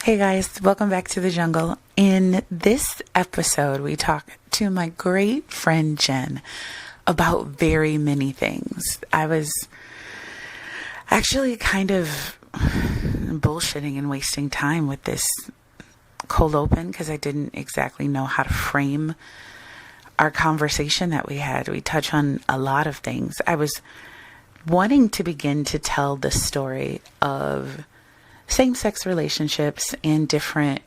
Hey guys, welcome back to the jungle. In this episode, we talk to my great friend Jen about very many things. I was actually kind of bullshitting and wasting time with this cold open because I didn't exactly know how to frame our conversation that we had. We touch on a lot of things. I was wanting to begin to tell the story of same-sex relationships and different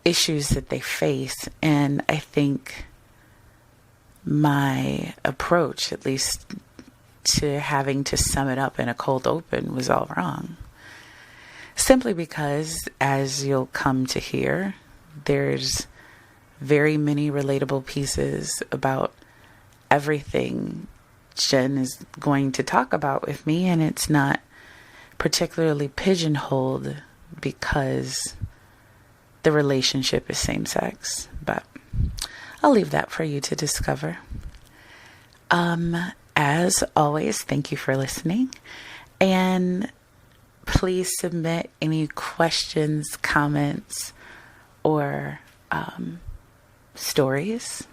issues that they face. And I think my approach, at least to having to sum it up in a cold open, was all wrong. Simply because, as you'll come to hear, there's very many relatable pieces about everything Jen is going to talk about with me, and it's not particularly pigeonholed because the relationship is same-sex, but I'll leave that for you to discover. As always, thank you for listening, and please submit any questions, comments, or stories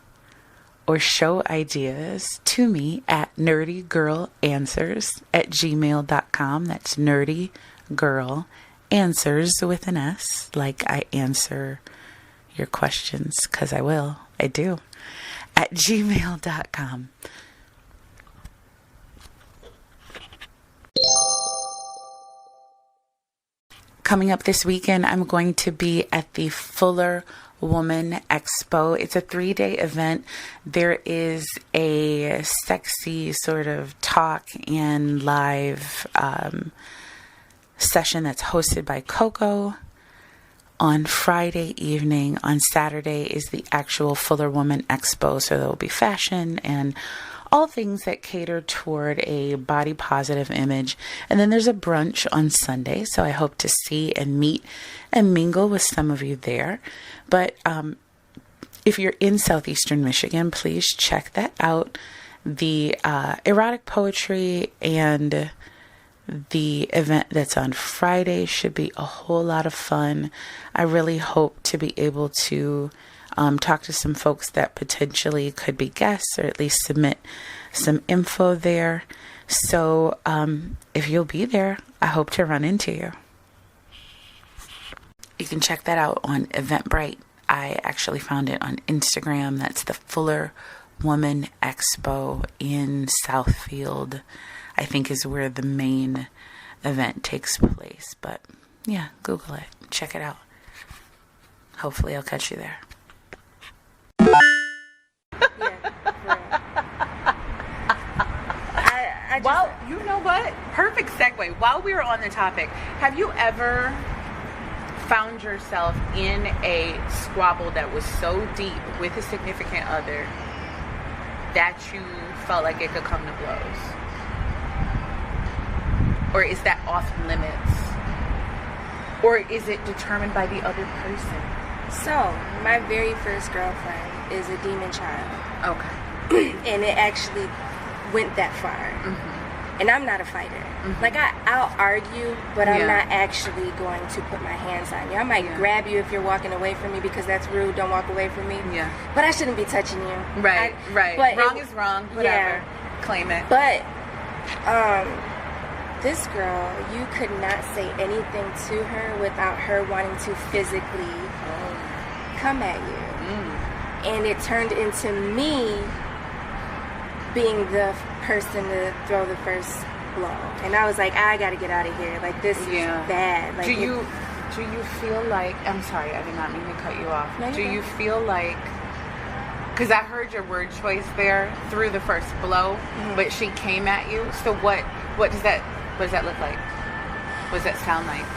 or show ideas to me at nerdygirlanswers@gmail.com. That's nerdygirlanswers with an S, like I answer your questions, because I do, at gmail.com. Coming up this weekend, I'm going to be at the Fuller Woman Expo. It's a 3-day event. There is a sexy sort of talk and live session that's hosted by Coco on Friday evening. On Saturday is the actual Fuller Woman Expo, so there will be fashion and all things that cater toward a body positive image. And then there's a brunch on Sunday, so I hope to see and meet and mingle with some of you there. But if you're in southeastern Michigan, please check that out. The erotic poetry and the event that's on Friday should be a whole lot of fun. I really hope to be able to talk to some folks that potentially could be guests, or at least submit some info there. So if you'll be there, I hope to run into you. You can check that out on Eventbrite. I actually found it on Instagram. That's the Fuller Woman Expo in Southfield, I think is where the main event takes place. But yeah, Google it. Check it out. Hopefully I'll catch you there. Well, you know what? Perfect segue. While we were on the topic, have you ever found yourself in a squabble that was so deep with a significant other that you felt like it could come to blows? Or is that off limits? Or is it determined by the other person? So, my very first girlfriend is a demon child. Okay. And it actually went that far. Mm-hmm. And I'm not a fighter. Mm-hmm. Like, I'll argue, but I'm not actually going to put my hands on you. I might grab you if you're walking away from me because that's rude. Don't walk away from me. Yeah. But I shouldn't be touching you. Right, right. But wrong is wrong. Whatever. Yeah. Claim it. But, this girl, you could not say anything to her without her wanting to physically come at you. And it turned into me being the person to throw the first blow. And I was like, I gotta get out of here. Like, this is bad. Like, do you feel like, I'm sorry, I did not mean to cut you off. No, do you feel like, because I heard your word choice there, through the first blow, but she came at you. So what does that look like? What does that sound like?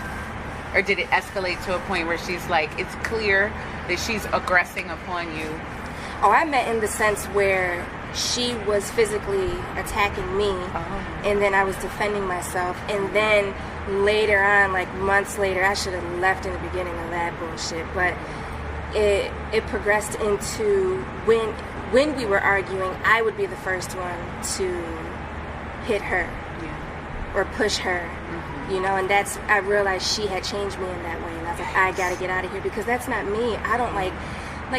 Or did it escalate to a point where she's like, it's clear that she's aggressing upon you? Oh, I meant in the sense where she was physically attacking me, and then I was defending myself, and then later on, like months later, I should have left in the beginning of that bullshit, but it progressed into when we were arguing, I would be the first one to hit her or push her, you know, and I realized she had changed me in that way, and I was like, I gotta get out of here, because that's not me. I don't like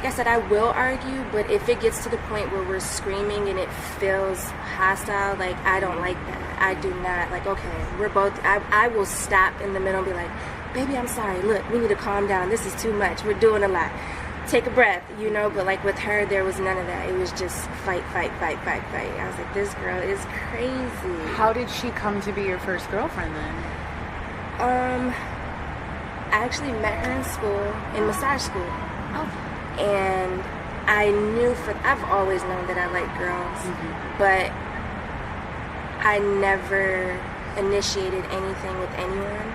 I said, I will argue, but if it gets to the point where we're screaming and it feels hostile, like, I don't like that. I do not, like, okay, we're both, I will stop in the middle and be like, baby, I'm sorry, look, we need to calm down, this is too much, we're doing a lot, take a breath, you know. But like with her, there was none of that. It was just fight. I was like, this girl is crazy. How did she come to be your first girlfriend then? I actually met her in school, in massage school. Oh. And I knew I've always known that I like girls, but I never initiated anything with anyone.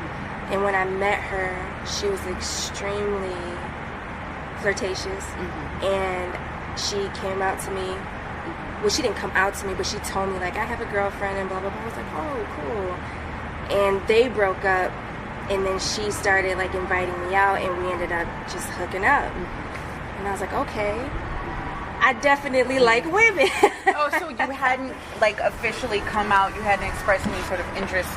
And when I met her, she was extremely flirtatious, and she came out to me. Well, she didn't come out to me, but she told me, like, I have a girlfriend and blah, blah, blah. I was like, oh, cool. And they broke up, and then she started, like, inviting me out, and we ended up just hooking up. And I was like, okay, I definitely like women. Oh, so you hadn't, like, officially come out, you hadn't expressed any sort of interest?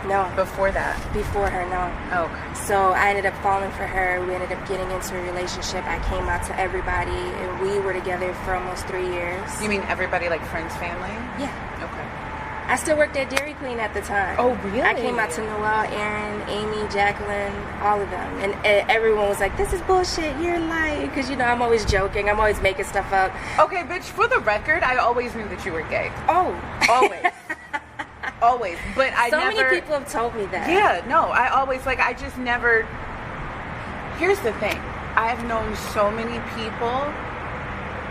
No. Before that? Before her, no. Oh, okay. So I ended up falling for her. We ended up getting into a relationship. I came out to everybody, and we were together for almost 3 years. You mean everybody, like friends, family? Yeah. Okay. I still worked at Dairy Queen at the time. Oh, really? I came out to Noelle, Erin, Amy, Jacqueline, all of them. And everyone was like, this is bullshit, you're lying. Because, you know, I'm always joking. I'm always making stuff up. Okay, bitch, for the record, I always knew that you were gay. Oh. Always. Always. But I never... So many people have told me that. Yeah, no, I always, like, I just never... Here's the thing. I've known so many people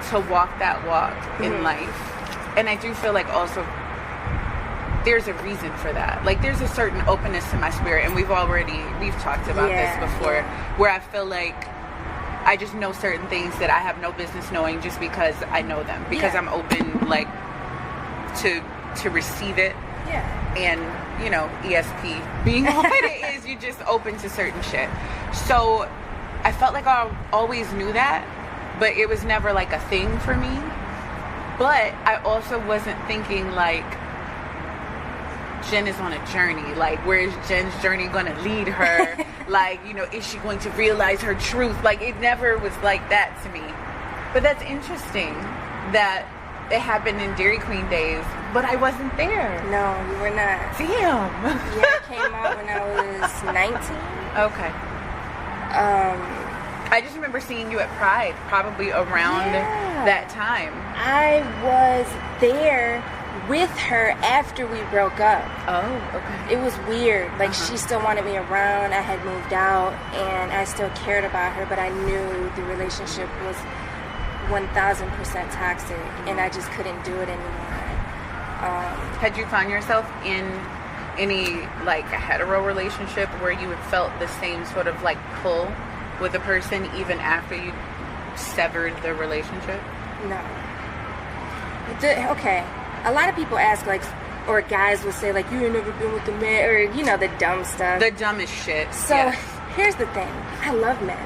to walk that walk in life. And I do feel like also... there's a reason for that. Like, there's a certain openness to my spirit, and we've talked about this before, where I feel like I just know certain things that I have no business knowing just because I know them, because I'm open, like, to receive it. Yeah. And, you know, ESP being what it is, you're just open to certain shit. So I felt like I always knew that, but it was never like a thing for me. But I also wasn't thinking like, Jen is on a journey. Like, where is Jen's journey going to lead her? Like, you know, is she going to realize her truth? Like, it never was like that to me. But that's interesting that it happened in Dairy Queen days, but I wasn't there. No, you were not. Damn. Yeah, I came out when I was 19. Okay. I just remember seeing you at Pride, probably around that time. I was there with her after we broke up. Oh, okay. It was weird. Like, she still wanted me around. I had moved out, and I still cared about her, but I knew the relationship was 1,000% toxic, and I just couldn't do it anymore. Had you found yourself in any, like, a hetero relationship where you had felt the same sort of, like, pull with a person even after you severed the relationship? No. Okay. A lot of people ask, like, or guys will say, like, you ain't never been with a man, or, you know, the dumb stuff. The dumbest shit. So, here's the thing. I love men.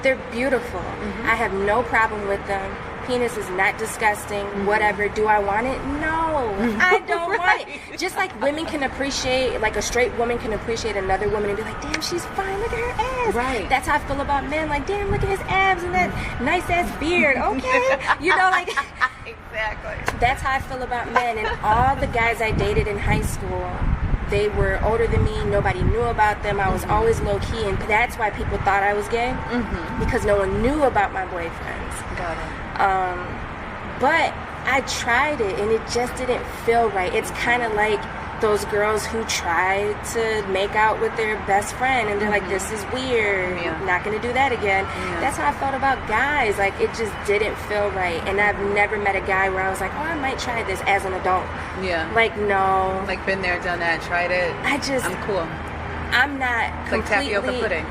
They're beautiful. I have no problem with them. Penis is not disgusting. Whatever. Do I want it? No. I don't want it. Just like women can appreciate, like a straight woman can appreciate another woman and be like, damn, she's fine. Look at her ass. Right. That's how I feel about men. Like, damn, look at his abs and that nice ass beard. Okay. You know, like... Exactly. That's how I feel about men. And all the guys I dated in high school, they were older than me. Nobody knew about them. I was always low-key, and that's why people thought I was gay, because no one knew about my boyfriends. Got it. But I tried it, and it just didn't feel right. It's kind of like those girls who try to make out with their best friend, and they're like, this is weird. Not going to do that again. That's how I felt about guys. Like, it just didn't feel right. And I've never met a guy where I was like, oh, I might try this as an adult. Yeah. Like, no. Like, been there, done that, tried it. I'm cool. I'm not completely... Like tapioca pudding.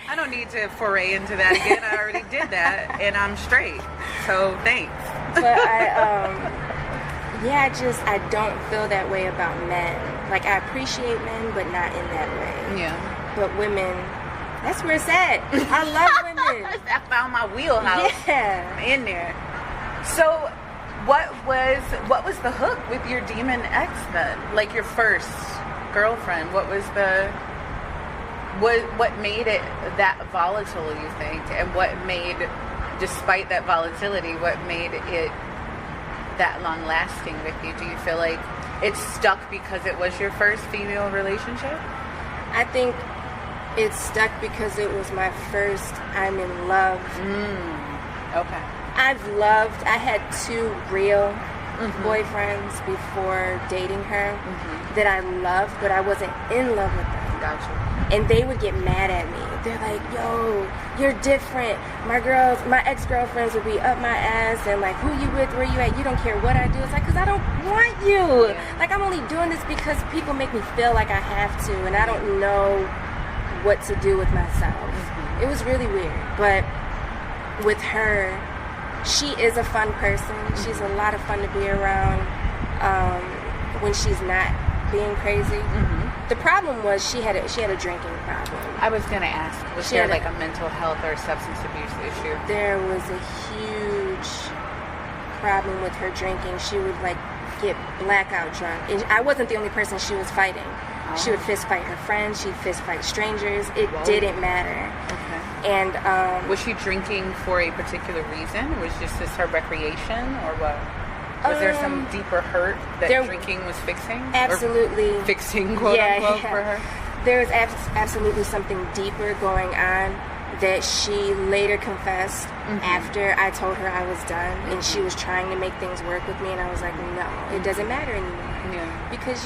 I don't need to foray into that again. I already did that, and I'm straight. So, thanks. But I don't feel that way about men. Like, I appreciate men, but not in that way. Yeah. But women, that's where it's at. I love women. I found my wheelhouse. Yeah. I'm in there. So, what was the hook with your demon ex then? Like, your first girlfriend? What was the... what made it that volatile, you think? And what made, despite that volatility, what made it that long lasting with you? Do you feel like it stuck because it was your first female relationship? I think it stuck because it was my first I'm in love. Okay. I had 2 real boyfriends before dating her that I loved, but I wasn't in love with them. Gotcha. And they would get mad at me. They're like, yo, you're different. My ex-girlfriends would be up my ass and like, who you with, where you at, you don't care what I do. It's like, because I don't want you. Yeah. Like, I'm only doing this because people make me feel like I have to, and I don't know what to do with myself. It was really weird. But with her, she is a fun person. She's a lot of fun to be around when she's not being crazy. The problem was she had a drinking problem. I was gonna ask, was there like a mental health or substance abuse issue? There was a huge problem with her drinking. She would like get blackout drunk, and I wasn't the only person she was fighting. She would fist fight her friends. She'd fist fight strangers. It didn't matter. Okay. And was she drinking for a particular reason? Was this her recreation, or what? Was there some deeper hurt that drinking was fixing? Absolutely. Or fixing, quote unquote, for her? There was absolutely something deeper going on that she later confessed after I told her I was done, and she was trying to make things work with me, and I was like, no, it doesn't matter anymore. Yeah. Because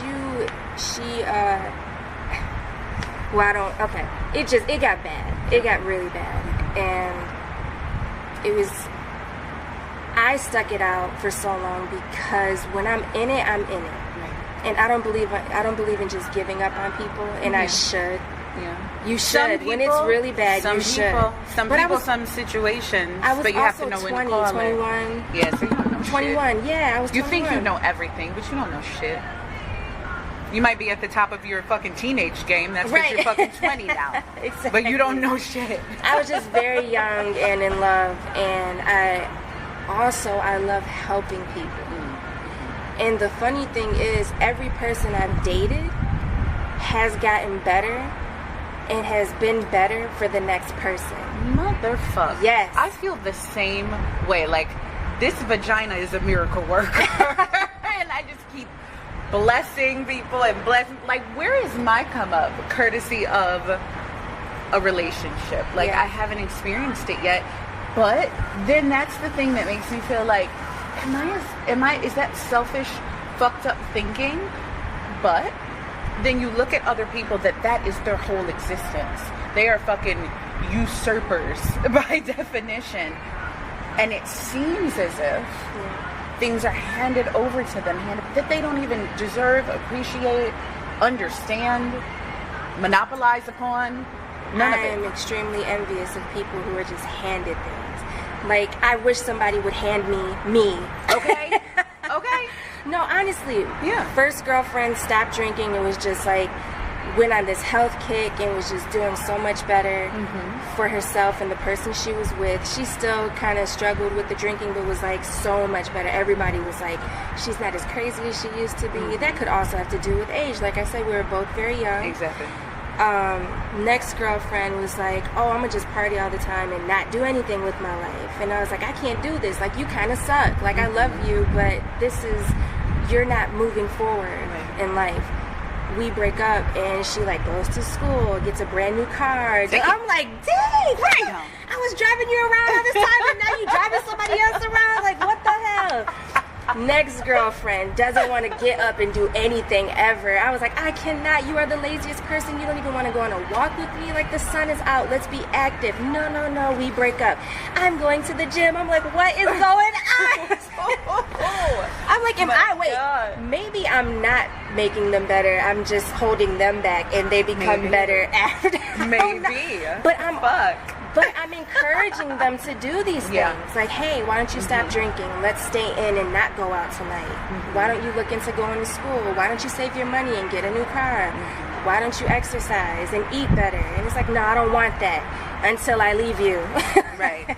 it got bad. It got really bad. And it was, I stuck it out for so long because when I'm in it, I'm in it. Right. And I don't believe in just giving up on people, and I should. Yeah. You should. When it's really bad, you should. Some situations, but you have to know when to call 21. It. Yeah, so you don't know 21, shit. Yeah, I was 21. You think you know everything, but you don't know shit. You might be at the top of your fucking teenage game. That's because you're fucking 20 now. Exactly. But you don't know shit. I was just very young and in love, and I love helping people. And the funny thing is, every person I've dated has gotten better and has been better for the next person. Motherfucker. Yes. I feel the same way. Like, this vagina is a miracle worker. And I just keep blessing people and blessing. Like, where is my come up courtesy of a relationship? Like, I haven't experienced it yet. But then that's the thing that makes me feel like, is that selfish, fucked up thinking? But then you look at other people that is their whole existence. They are fucking usurpers by definition. And it seems as if things are handed over to them that they don't even deserve, appreciate, understand, monopolize upon. None of it. I am extremely envious of people who are just handed things. Like, I wish somebody would hand me. Okay? Okay? No, honestly. Yeah. First girlfriend stopped drinking. It was just like, went on this health kick and was just doing so much better for herself and the person she was with. She still kind of struggled with the drinking, but was like so much better. Everybody was like, she's not as crazy as she used to be. That could also have to do with age. Like I said, we were both very young. Exactly. Next girlfriend was like, oh, I'm gonna just party all the time and not do anything with my life. And I was like, I can't do this. Like, you kind of suck. Like, I love you, but you're not moving forward in life. We break up, and she like goes to school, gets a brand new car. I'm like, dang, I was driving you around all this time, and now you driving somebody else around. Like, what the hell? Next girlfriend doesn't want to get up and do anything ever. I was like, I cannot. You are the laziest person. You don't even want to go on a walk with me. Like, the sun is out. Let's be active. No. We break up. I'm going to the gym. I'm like, what is going on? I'm like, maybe I'm not making them better. I'm just holding them back, and they become better after. Maybe. But I'm encouraging them to do these things. Like, hey, why don't you stop drinking? Let's stay in and not go out tonight. Why don't you look into going to school? Why don't you save your money and get a new car? Why don't you exercise and eat better? And it's like, no, I don't want that until I leave you. Right.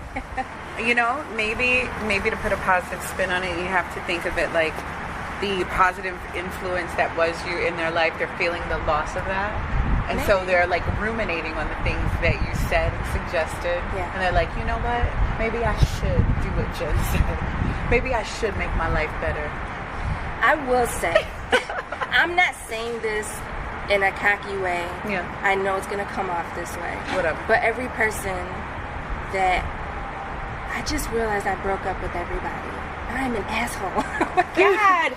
You know, maybe to put a positive spin on it, you have to think of it like the positive influence that was you in their life. They're feeling the loss of that. And so they're like ruminating on the things that you said and suggested. Yeah. And they're like, you know what? Maybe I should do what Jen said. Maybe I should make my life better. I will say, I'm not saying this in a cocky way. Yeah. I know it's going to come off this way. Whatever. But every person that I just realized I broke up with everybody. I'm an asshole. Oh my God.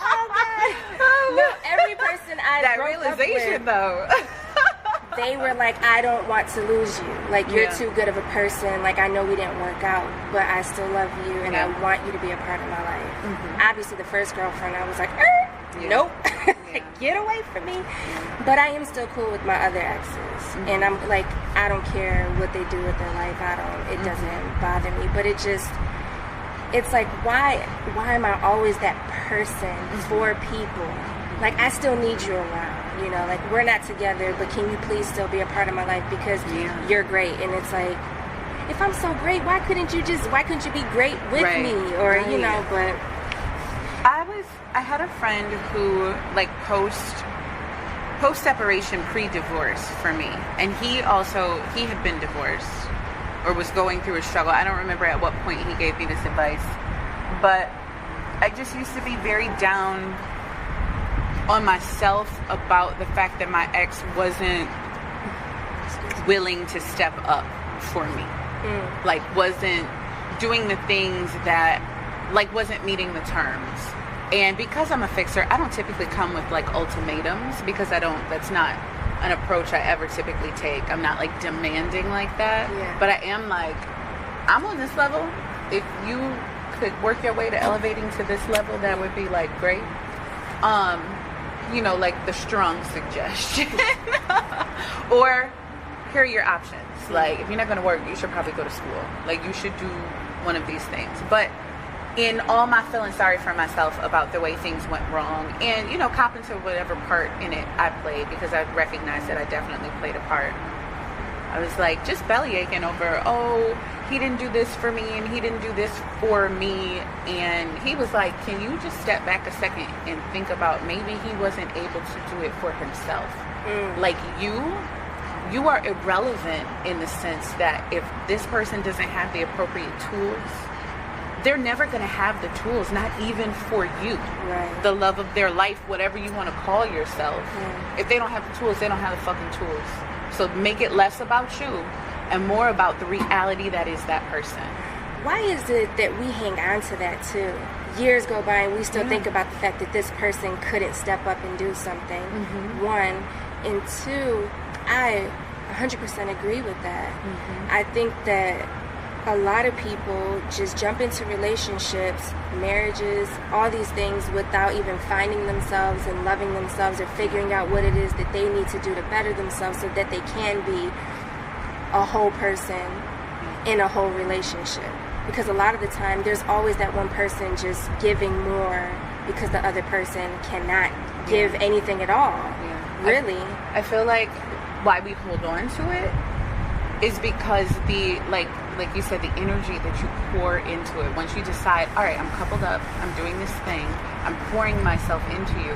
Oh God. No, every person I that broke realization up with, though. they were like, I don't want to lose you. Like, you're too good of a person. Like, I know we didn't work out, but I still love you, and I want you to be a part of my life. Mm-hmm. Obviously, the first girlfriend, I was like, nope. Get away from me. But I am still cool with my other exes. Mm-hmm. And I'm like, I don't care what they do with their life. It doesn't bother me. But it's like, why am I always that person for people? Like, I still need you around, you know, like, we're not together, but can you please still be a part of my life because you're great? And it's like, if I'm so great, why couldn't you be great with me? Or, you know, but I had a friend who, like, post separation, pre-divorce for me, and he had been divorced or was going through a struggle. I don't remember at what point he gave me this advice, but I just used to be very down on myself about the fact that my ex wasn't willing to step up for me. Like, wasn't doing the things that, like, wasn't meeting the terms. And because I'm a fixer, I don't typically come with, like, ultimatums, because that's not an approach I ever typically take. I'm not, like, demanding like that. But I am like, I'm on this level. If you could work your way to elevating to this level, that would be, like, great. You know, like the strong suggestion. Or, here are your options. Like, if you're not going to work, you should probably go to school. Like, you should do one of these things. But in all my feeling sorry for myself about the way things went wrong, and, you know, copping to whatever part in it I played, because I recognized that I definitely played a part, I was like, just belly aching over, oh, he didn't do this for me, and he didn't do this for me. And he was like, can you just step back a second and think about, maybe he wasn't able to do it for himself. Like, you are irrelevant in the sense that if this person doesn't have the appropriate tools, they're never going to have the tools, not even for you. The love of their life, whatever you want to call yourself. If they don't have the tools, they don't have the fucking tools. So make it less about you and more about the reality that is that person. Why is it that we hang on to that too? Years go by and we still think about the fact that this person couldn't step up and do something. One. And two, I 100% agree with that. I think that a lot of people just jump into relationships, marriages, all these things without even finding themselves and loving themselves or figuring out what it is that they need to do to better themselves so that they can be a whole person in a whole relationship. Because a lot of the time, there's always that one person just giving more because the other person cannot give anything at all. Really. I feel like why we hold on to it is because the, like you said, the energy that you pour into it. Once you decide, all right, I'm coupled up, I'm doing this thing, I'm pouring myself into you,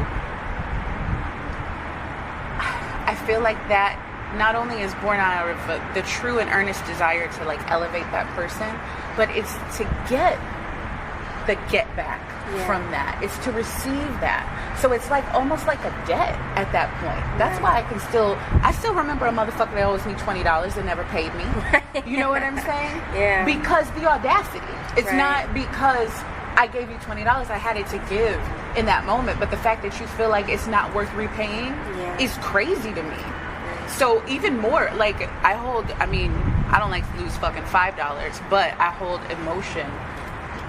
I feel like that not only is born out of the true and earnest desire to, like, elevate that person, but it's to get the get back from that. It's to receive that. So it's like almost like a debt at that point. That's why I still remember a motherfucker that owes me $20 that never paid me. You know what I'm saying? Because the audacity. It's not because I gave you $20, I had it to give in that moment, but the fact that you feel like it's not worth repaying is crazy to me. So even more, like, I don't like to lose fucking $5, but I hold emotion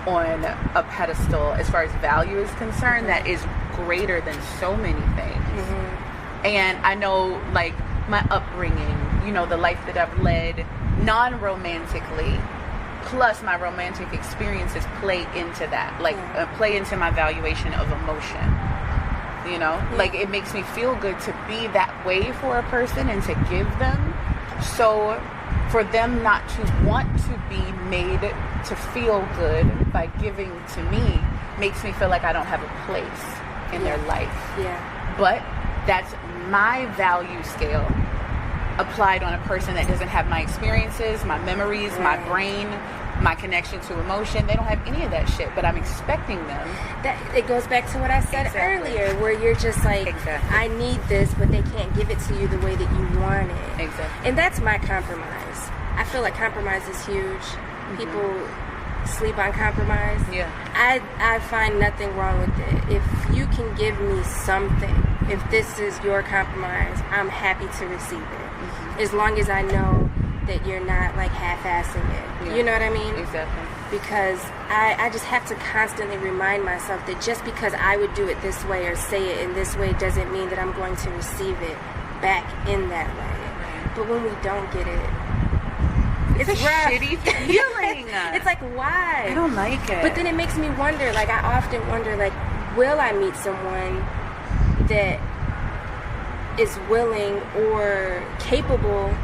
on a pedestal as far as value is concerned that is greater than so many things. And I know, like, my upbringing, you know, the life that I've led non-romantically, plus my romantic experiences play into that, like, play into my valuation of emotion. You know, like, it makes me feel good to be that way for a person and to give them. So for them not to want to be made to feel good by giving to me makes me feel like I don't have a place in their life. But that's my value scale applied on a person that doesn't have my experiences, my memories, my brain, my connection to emotion. They don't have any of that shit, but I'm expecting them. That it goes back to what I said earlier, where you're just like, I need this, but they can't give it to you the way that you want it. Exactly. And that's my compromise. I feel like compromise is huge. People sleep on compromise. Yeah. I find nothing wrong with it. If you can give me something, if this is your compromise, I'm happy to receive it. As long as I know that you're not like half-assing it. Yeah. You know what I mean? Exactly. Because I just have to constantly remind myself that just because I would do it this way or say it in this way doesn't mean that I'm going to receive it back in that way. But when we don't get it, it's a rough. Shitty feeling. It's like, why? I don't like it. But then it makes me wonder, like, I often wonder, like, will I meet someone that is willing or capable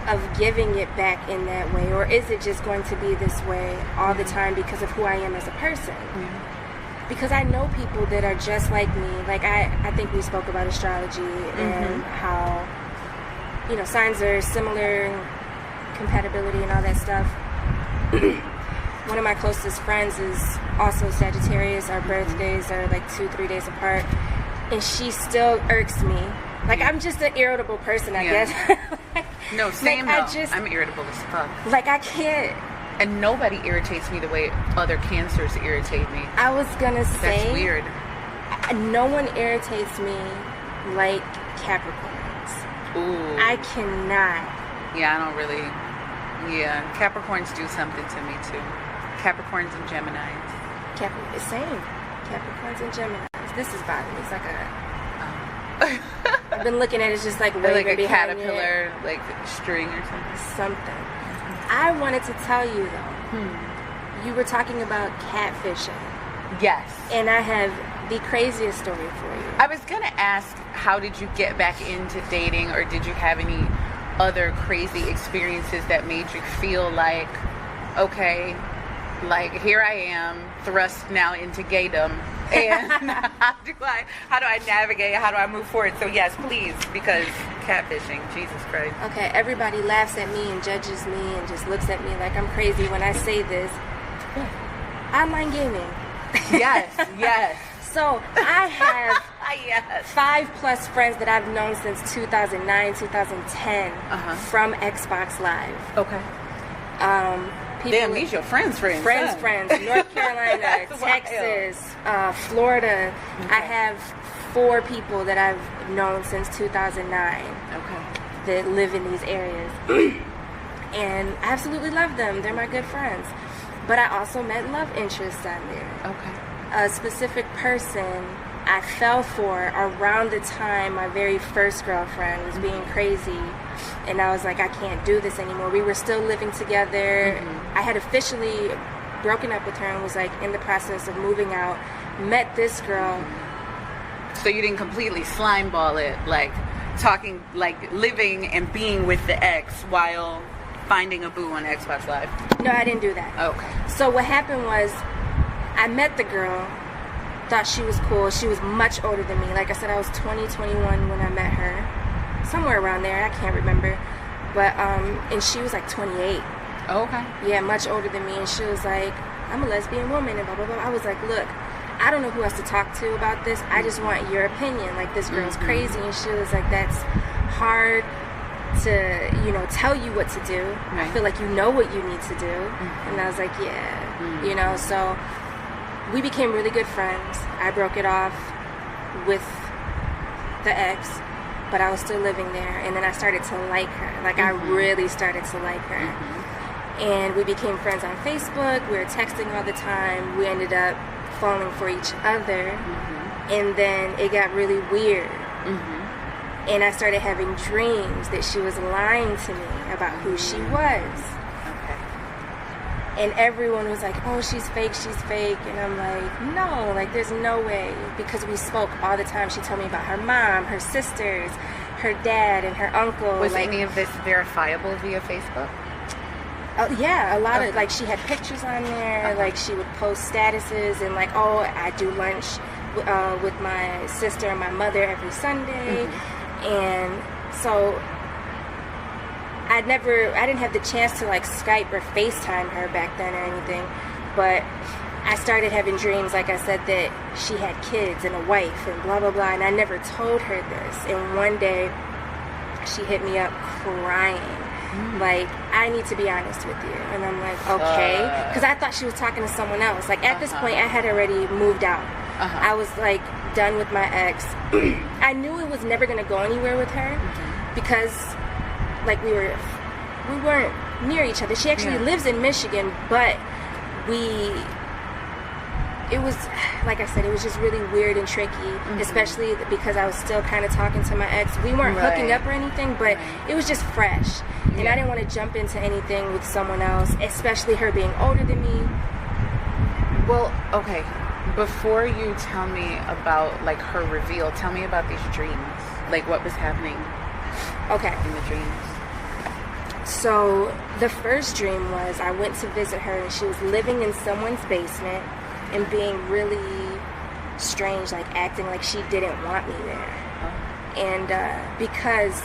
of giving it back in that way, or is it just going to be this way all the time because of who I am as a person? Because I know people that are just like me. Like, I think we spoke about astrology and how, you know, signs are similar, compatibility and all that stuff. One of my closest friends is also Sagittarius. Our birthdays are like 2-3 days apart, and she still irks me. Like, I'm just an irritable person, I guess. No, same like, though. I'm irritable as fuck. Like, I can't. And nobody irritates me the way other cancers irritate me. I was gonna say. That's weird. No one irritates me like Capricorns. Ooh. I cannot. Yeah, I don't really. Yeah, Capricorns do something to me too. Capricorns and Geminis. Same. Capricorns and Geminis. This is bothering me. It's like a. I've been looking at it, it's just like waving like a behind caterpillar, like string or something. I wanted to tell you though. You were talking about catfishing. Yes. And I have the craziest story for you. I was gonna ask, how did you get back into dating, or did you have any other crazy experiences that made you feel like, okay, like here I am, thrust now into gaydom, and how do I navigate, how do I move forward? So yes, please, because catfishing, Jesus Christ. Okay, everybody laughs at me and judges me and just looks at me like I'm crazy when I say this. Online gaming. Yes. So I have 5+ friends that I've known since 2009, 2010 from Xbox Live. Okay. Damn, these your friends. Friends. North Carolina, Texas, Florida. Okay. I have 4 people that I've known since 2009. Okay. That live in these areas. And I absolutely love them. They're my good friends. But I also met love interests on there. Okay. A specific person I fell for around the time my very first girlfriend was being crazy, and I was like, I can't do this anymore. We were still living together. I had officially broken up with her and was like in the process of moving out. Met this girl. So you didn't completely slime ball it, like talking, like living and being with the ex while finding a boo on Xbox Live? No, I didn't do that. Okay. So what happened was, I met the girl, thought she was cool. She was much older than me. Like I said, I was 20, 21 when I met her. Somewhere around there, I can't remember. But, and she was like 28. Oh, okay. Yeah, much older than me. And she was like, I'm a lesbian woman and blah, blah, blah. I was like, look, I don't know who else to talk to about this. I just want your opinion. Like, this girl's crazy. And she was like, that's hard to, you know, tell you what to do. Right. I feel like you know what you need to do. And I was like, yeah. You know, so we became really good friends. I broke it off with the ex, but I was still living there. And then I started to like her. Like, I really started to like her. And we became friends on Facebook. We were texting all the time. We ended up falling for each other. And then it got really weird. And I started having dreams that she was lying to me about who she was. And everyone was like, oh, she's fake. And I'm like, no, like, there's no way. Because we spoke all the time. She told me about her mom, her sisters, her dad, and her uncle. Was like, any of this verifiable via Facebook? Yeah, a lot of, like, she had pictures on there. Like, she would post statuses and, like, oh, I do lunch with my sister and my mother every Sunday. And so I didn't have the chance to like Skype or FaceTime her back then or anything, but I started having dreams, like I said, that she had kids and a wife and blah blah blah, and I never told her this. And one day she hit me up crying, like, I need to be honest with you. And I'm like, okay, because I thought she was talking to someone else. Like at this point I had already moved out. I was like done with my ex. I knew it was never going to go anywhere with her because like we weren't near each other. She actually lives in Michigan, but it was, like I said, it was just really weird and tricky, especially because I was still kind of talking to my ex. We weren't hooking up or anything, but it was just fresh. And I didn't want to jump into anything with someone else, especially her being older than me. Well, okay. Before you tell me about, like, her reveal, tell me about these dreams. Like, what was happening in the dreams? So, the first dream was I went to visit her, and she was living in someone's basement and being really strange, like acting like she didn't want me there. And because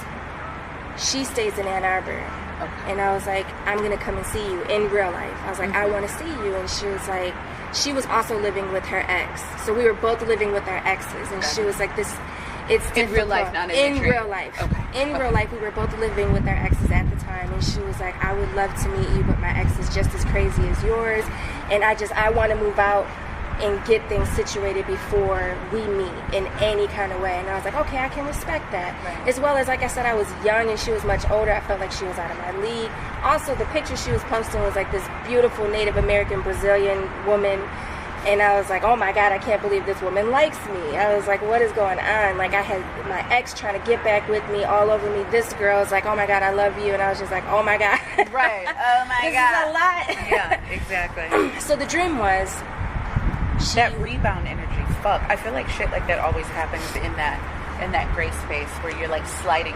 she stays in Ann Arbor, and I was like, I'm gonna come and see you in real life. I was like, I want to see you. And she was like, she was also living with her ex, so we were both living with our exes. And she was like, this, it's difficult. In real life, not in real life. In real life, we were both living with our exes at the time, and she was like, I would love to meet you, but my ex is just as crazy as yours, and I want to move out and get things situated before we meet in any kind of way. And I was like, okay, I can respect that. As well as, like I said, I was young and she was much older. I felt like she was out of my league. Also, the picture she was posting was like this beautiful Native American Brazilian woman, and I was like, oh my God, I can't believe this woman likes me. I was like, what is going on? Like, I had my ex trying to get back with me all over me. This girl's like, oh my God, I love you. And I was just like, oh my God. Right. Oh my this God. This is a lot. Yeah, exactly. So the dream was, that rebound energy. Fuck. I feel like shit like that always happens in that gray space where you're like sliding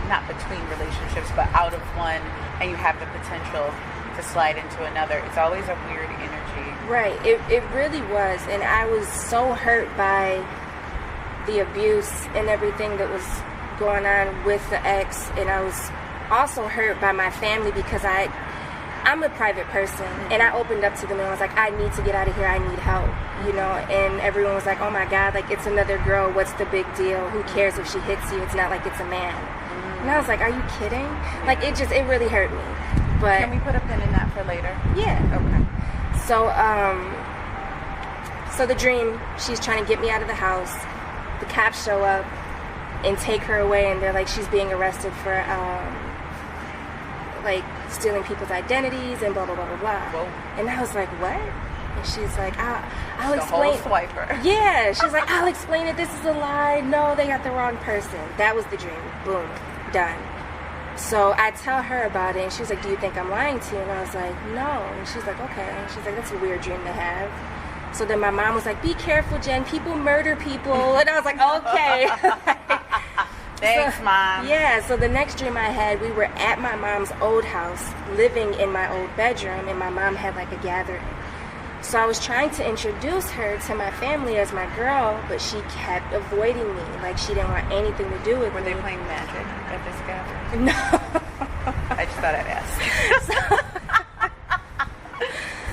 not between relationships, but out of one, and you have the potential to slide into another. It's always a weird energy. Right. It really was. And I was so hurt by the abuse and everything that was going on with the ex. And I was also hurt by my family because I'm a private person, and I opened up to them and was like, I need to get out of here, I need help, you know. And everyone was like, oh my God, like, it's another girl, what's the big deal, who cares if she hits you, it's not like it's a man. And I was like, are you kidding? Like, it really hurt me. But can we put a pin in that for later? Yeah. Okay. So the dream, she's trying to get me out of the house, the cops show up and take her away, and they're like, she's being arrested for like stealing people's identities and blah blah blah blah blah. Whoa. And I was like, what? And she's like, I'll explain. The whole swiper. Yeah, she's like, I'll explain it. This is a lie. No, they got the wrong person. That was the dream. Boom, done. So I tell her about it, and she's like, do you think I'm lying to you? And I was like, no. And she's like, okay. And she's like, that's a weird dream to have. So then my mom was like, be careful, Jen. People murder people. And I was like, okay. Thanks, Mom. Yeah, so the next dream I had, we were at my mom's old house, living in my old bedroom, and my mom had like a gathering. So I was trying to introduce her to my family as my girl, but she kept avoiding me. Like, she didn't want anything to do with me. Were they playing magic at this gathering? No. I just thought I'd ask.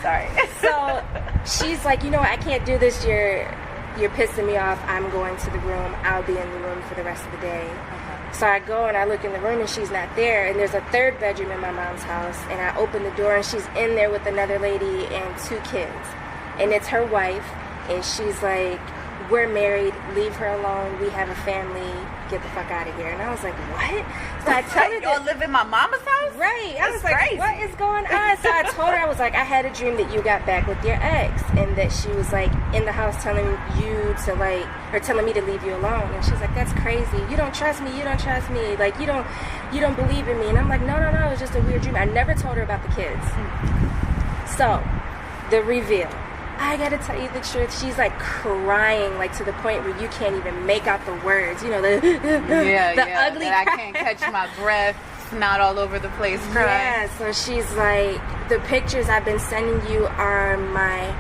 Sorry. So she's like, you know what, I can't do this. You're pissing me off. I'm going to the room. I'll be in the room for the rest of the day. So I go and I look in the room and she's not there. And there's a third bedroom in my mom's house. And I open the door and she's in there with another lady and 2 kids. And it's her wife. And she's like, we're married. Leave her alone. We have a family. Get the fuck out of here. And I was like, what? So I tell her, y'all live in my mama's house? Right. I was like, crazy. What is going on? So I told her, I was like, I had a dream that you got back with your ex, and that she was like in the house telling you to like, or telling me to leave you alone. And she's like, that's crazy. You don't trust me. You don't trust me. Like, you don't believe in me. And I'm like, no, it was just a weird dream. I never told her about the kids. So the reveal. I gotta tell you the truth. She's like crying, like to the point where you can't even make out the words. You know, the ugly. I can't catch my breath. Snot all over the place. Crying. Yeah. So she's like, the pictures I've been sending you are my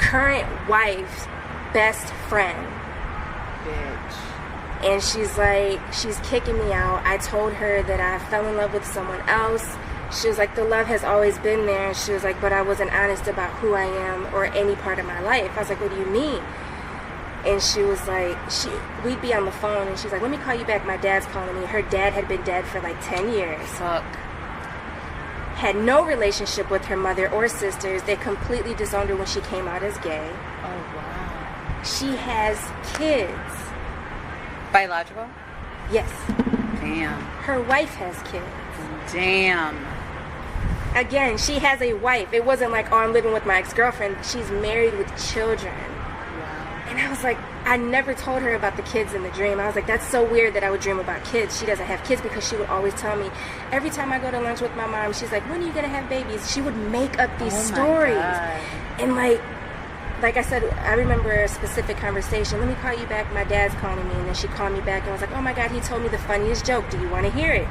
current wife's best friend. Bitch. And she's like, she's kicking me out. I told her that I fell in love with someone else. She was like, the love has always been there. She was like, but I wasn't honest about who I am or any part of my life. I was like, what do you mean? And she was like, we'd be on the phone, and she's like, let me call you back. My dad's calling me. Her dad had been dead for like 10 years. Fuck. Had no relationship with her mother or sisters. They completely disowned her when she came out as gay. Oh, wow. She has kids. Biological? Yes. Damn. Her wife has kids. Damn. Again, she has a wife. It wasn't like, oh, I'm living with my ex-girlfriend. She's married with children. Wow. And I was like, I never told her about the kids in the dream. I was like, that's so weird that I would dream about kids. She doesn't have kids, because she would always tell me, every time I go to lunch with my mom, she's like, when are you going to have babies? She would make up these stories. And like I said, I remember a specific conversation. Let me call you back. My dad's calling me. And then she called me back and was like, oh my God, he told me the funniest joke. Do you want to hear it?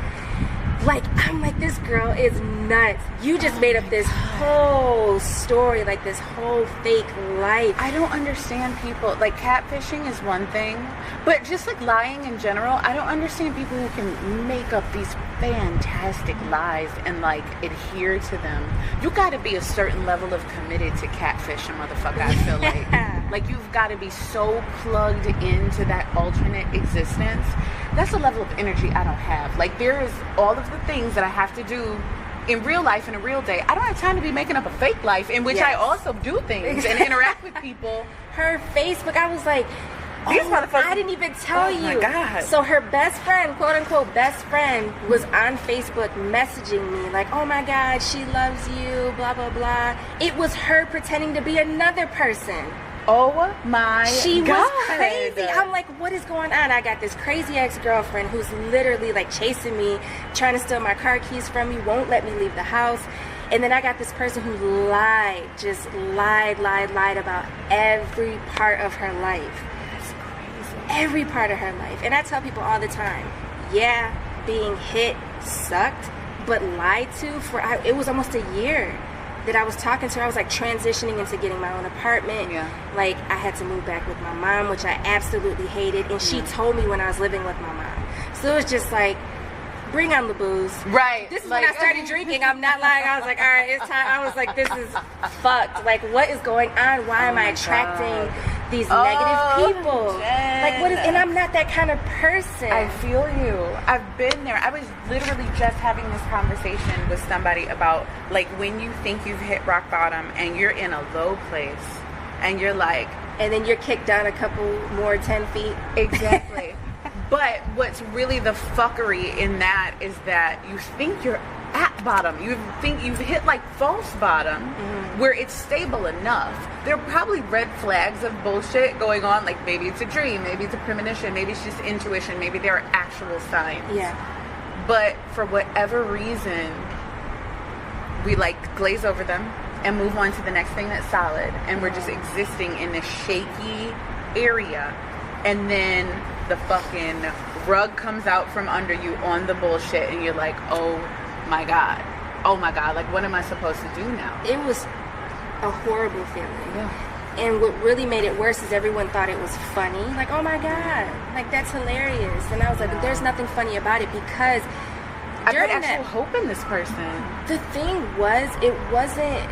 Like, I'm like, this girl is nuts. You just made up this whole story, like this whole fake life. I don't understand people. Like, catfishing is one thing, but just like lying in general, I don't understand people who can make up these fantastic lies and like adhere to them. You got to be a certain level of committed to catfish a motherfucker, I feel like. Like, you've got to be so plugged into that alternate existence. That's a level of energy I don't have. Like, there is all of the things that I have to do in real life in a real day. I don't have time to be making up a fake life in which I also do things and interact with people. Her Facebook, I was like, these motherfuckers. I didn't even tell you. Oh my God. So her best friend, quote unquote best friend, was on Facebook messaging me like, oh my God, she loves you, blah, blah, blah. It was her pretending to be another person. Oh my She God. was crazy. I'm like, what is going on? I got this crazy ex-girlfriend who's literally like chasing me, trying to steal my car keys from me, won't let me leave the house. And then I got this person who lied, just lied about every part of her life. That's crazy. Every part of her life. And I tell people all the time, yeah, being hit sucked, but lied to it was almost a year that I was talking to her. I was like transitioning into getting my own apartment. Yeah. Like, I had to move back with my mom, which I absolutely hated. And she told me when I was living with my mom. So it was just like, bring on the booze. Right. This is when I started drinking. I'm not lying. I was like, all right, it's time. I was like, this is fucked. Like, what is going on? Why am I attracting these negative people? Jen. Like, what is, and I'm not that kind of person. I feel you. I've been there. I was literally just having this conversation with somebody about, like, when you think you've hit rock bottom and you're in a low place and you're like, and then you're kicked down a couple more 10 feet. Exactly. But what's really the fuckery in that is that you think you're at bottom. You think you've hit like false bottom, where it's stable enough. There are probably red flags of bullshit going on, like maybe it's a dream, maybe it's a premonition, maybe it's just intuition, maybe there are actual signs. Yeah. But for whatever reason, we like glaze over them and move on to the next thing that's solid, and we're just existing in this shaky area, and then the fucking rug comes out from under you on the bullshit, and you're like, oh my God, like, what am I supposed to do now? It was a horrible feeling. Yeah. And what really made it worse is everyone thought it was funny. Like, oh my God, like, that's hilarious. And I was like, there's nothing funny about it, because I put actual hope in this person. The thing was, it wasn't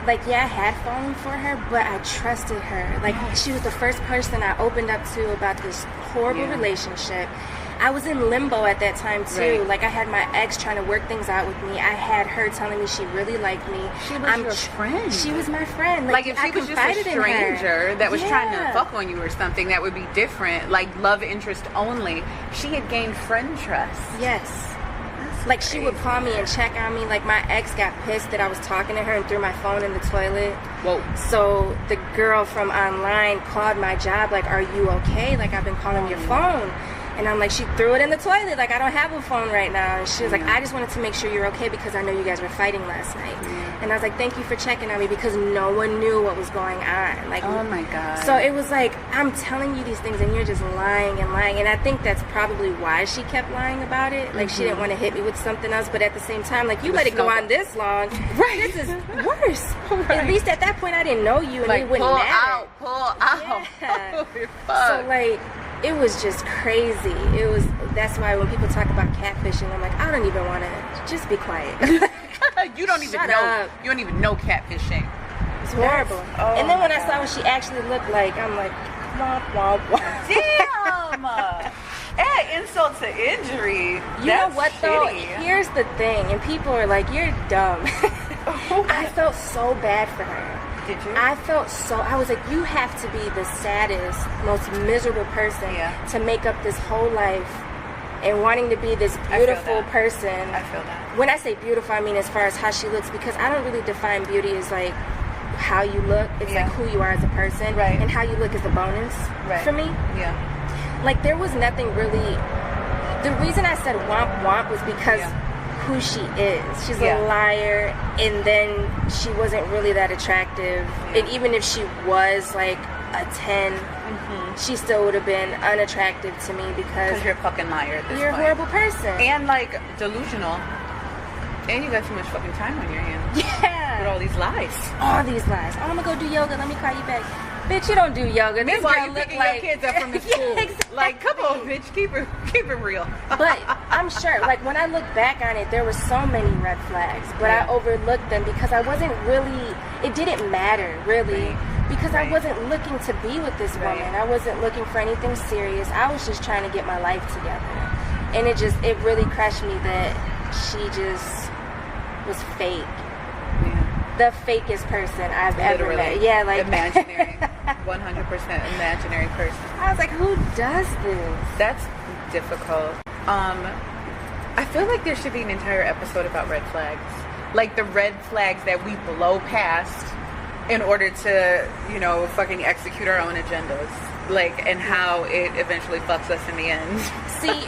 like, yeah, I had fallen for her, but I trusted her. Like, she was the first person I opened up to about this horrible relationship. I was in limbo at that time too. Right. Like, I had my ex trying to work things out with me. I had her telling me she really liked me. She was your friend. She was my friend. Like, if she was just a stranger that was trying to fuck on you or something, that would be different. Like, love interest only. She had gained friend trust. Yes. Like, she would call me and check on me. Like, my ex got pissed that I was talking to her and threw my phone in the toilet. Whoa. So the girl from online called my job, like, are you okay? Like, I've been calling your phone. And I'm like, she threw it in the toilet. Like, I don't have a phone right now. And she was like, I just wanted to make sure you're okay because I know you guys were fighting last night. And I was like, thank you for checking on me because no one knew what was going on. Like, oh my God. So it was like, I'm telling you these things and you're just lying and lying. And I think that's probably why she kept lying about it. Like, she didn't want to hit me with something else. But at the same time, like, you let it go on this long. Right. This is worse. Right. At least at that point, I didn't know you and like, it wouldn't matter. Pull out. Yeah. Fuck. So, like, it was just crazy. That's why when people talk about catfishing, I'm like, I don't even want to. Just be quiet. You don't even Shut know. up. You don't even know catfishing. It's horrible. And then when I saw what she actually looked like, I'm like, womp, womp, womp. Damn. Add insult to injury. You know what, though? Here's the thing. And people are like, you're dumb. I felt so bad for her. Did you? I was like, you have to be the saddest, most miserable person to make up this whole life and wanting to be this beautiful person. I feel that. When I say beautiful, I mean as far as how she looks, because I don't really define beauty as like how you look. It's like who you are as a person. Right. And how you look is the bonus for me. Yeah. Like, there was nothing really. The reason I said womp womp was because who she is. She's a liar, and then she wasn't really that attractive. And even if she was like a 10, she still would have been unattractive to me because you're a fucking liar at this you're point. a horrible person. And like delusional. And you got too much fucking time on your hands. Yeah. With all these lies. All these lies. Oh, I'm gonna go do yoga. Let me call you back. Bitch, you don't do yoga. This Meanwhile, girl you look picking like your kids up from the school. Exactly. Like, come on, bitch, keep it real. But I'm sure, like, when I look back on it, there were so many red flags, but I overlooked them because I wasn't really. It didn't matter really because I wasn't looking to be with this woman. I wasn't looking for anything serious. I was just trying to get my life together, and it really crushed me that she just was fake. The fakest person I've ever met. Yeah, like imaginary, 100% imaginary person. I was like, who does this? That's difficult. I feel like there should be an entire episode about red flags, like the red flags that we blow past in order to, fucking execute our own agendas, like, and how it eventually fucks us in the end. See,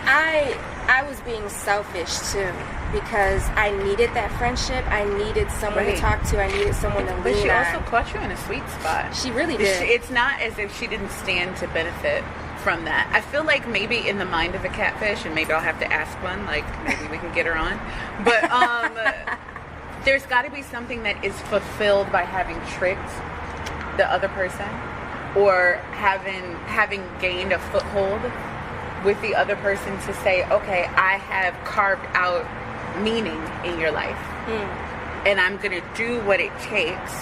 I was being selfish too because I needed that friendship. I needed someone to talk to. I needed someone to lean on. But she also caught you in a sweet spot. She really did. It's not as if she didn't stand to benefit from that. I feel like maybe in the mind of a catfish, and maybe I'll have to ask one, like maybe we can get her on. But there's got to be something that is fulfilled by having tricked the other person or having gained a foothold with the other person to say, okay, I have carved out meaning in your life, and I'm gonna do what it takes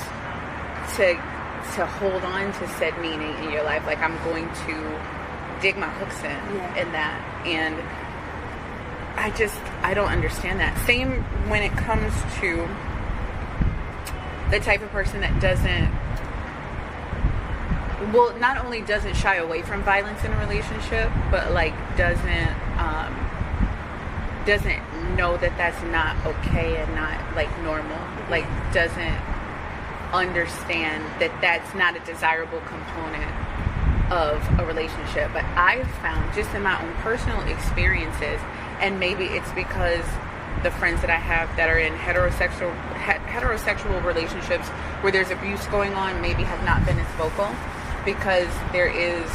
to hold on to said meaning in your life. Like, I'm going to dig my hooks in that, and I don't understand that. Same when it comes to the type of person that not only doesn't shy away from violence in a relationship, but like doesn't know that that's not okay and not like normal. Like, doesn't understand that that's not a desirable component of a relationship. But I've found, just in my own personal experiences, and maybe it's because the friends that I have that are in heterosexual relationships where there's abuse going on maybe have not been as vocal, because there is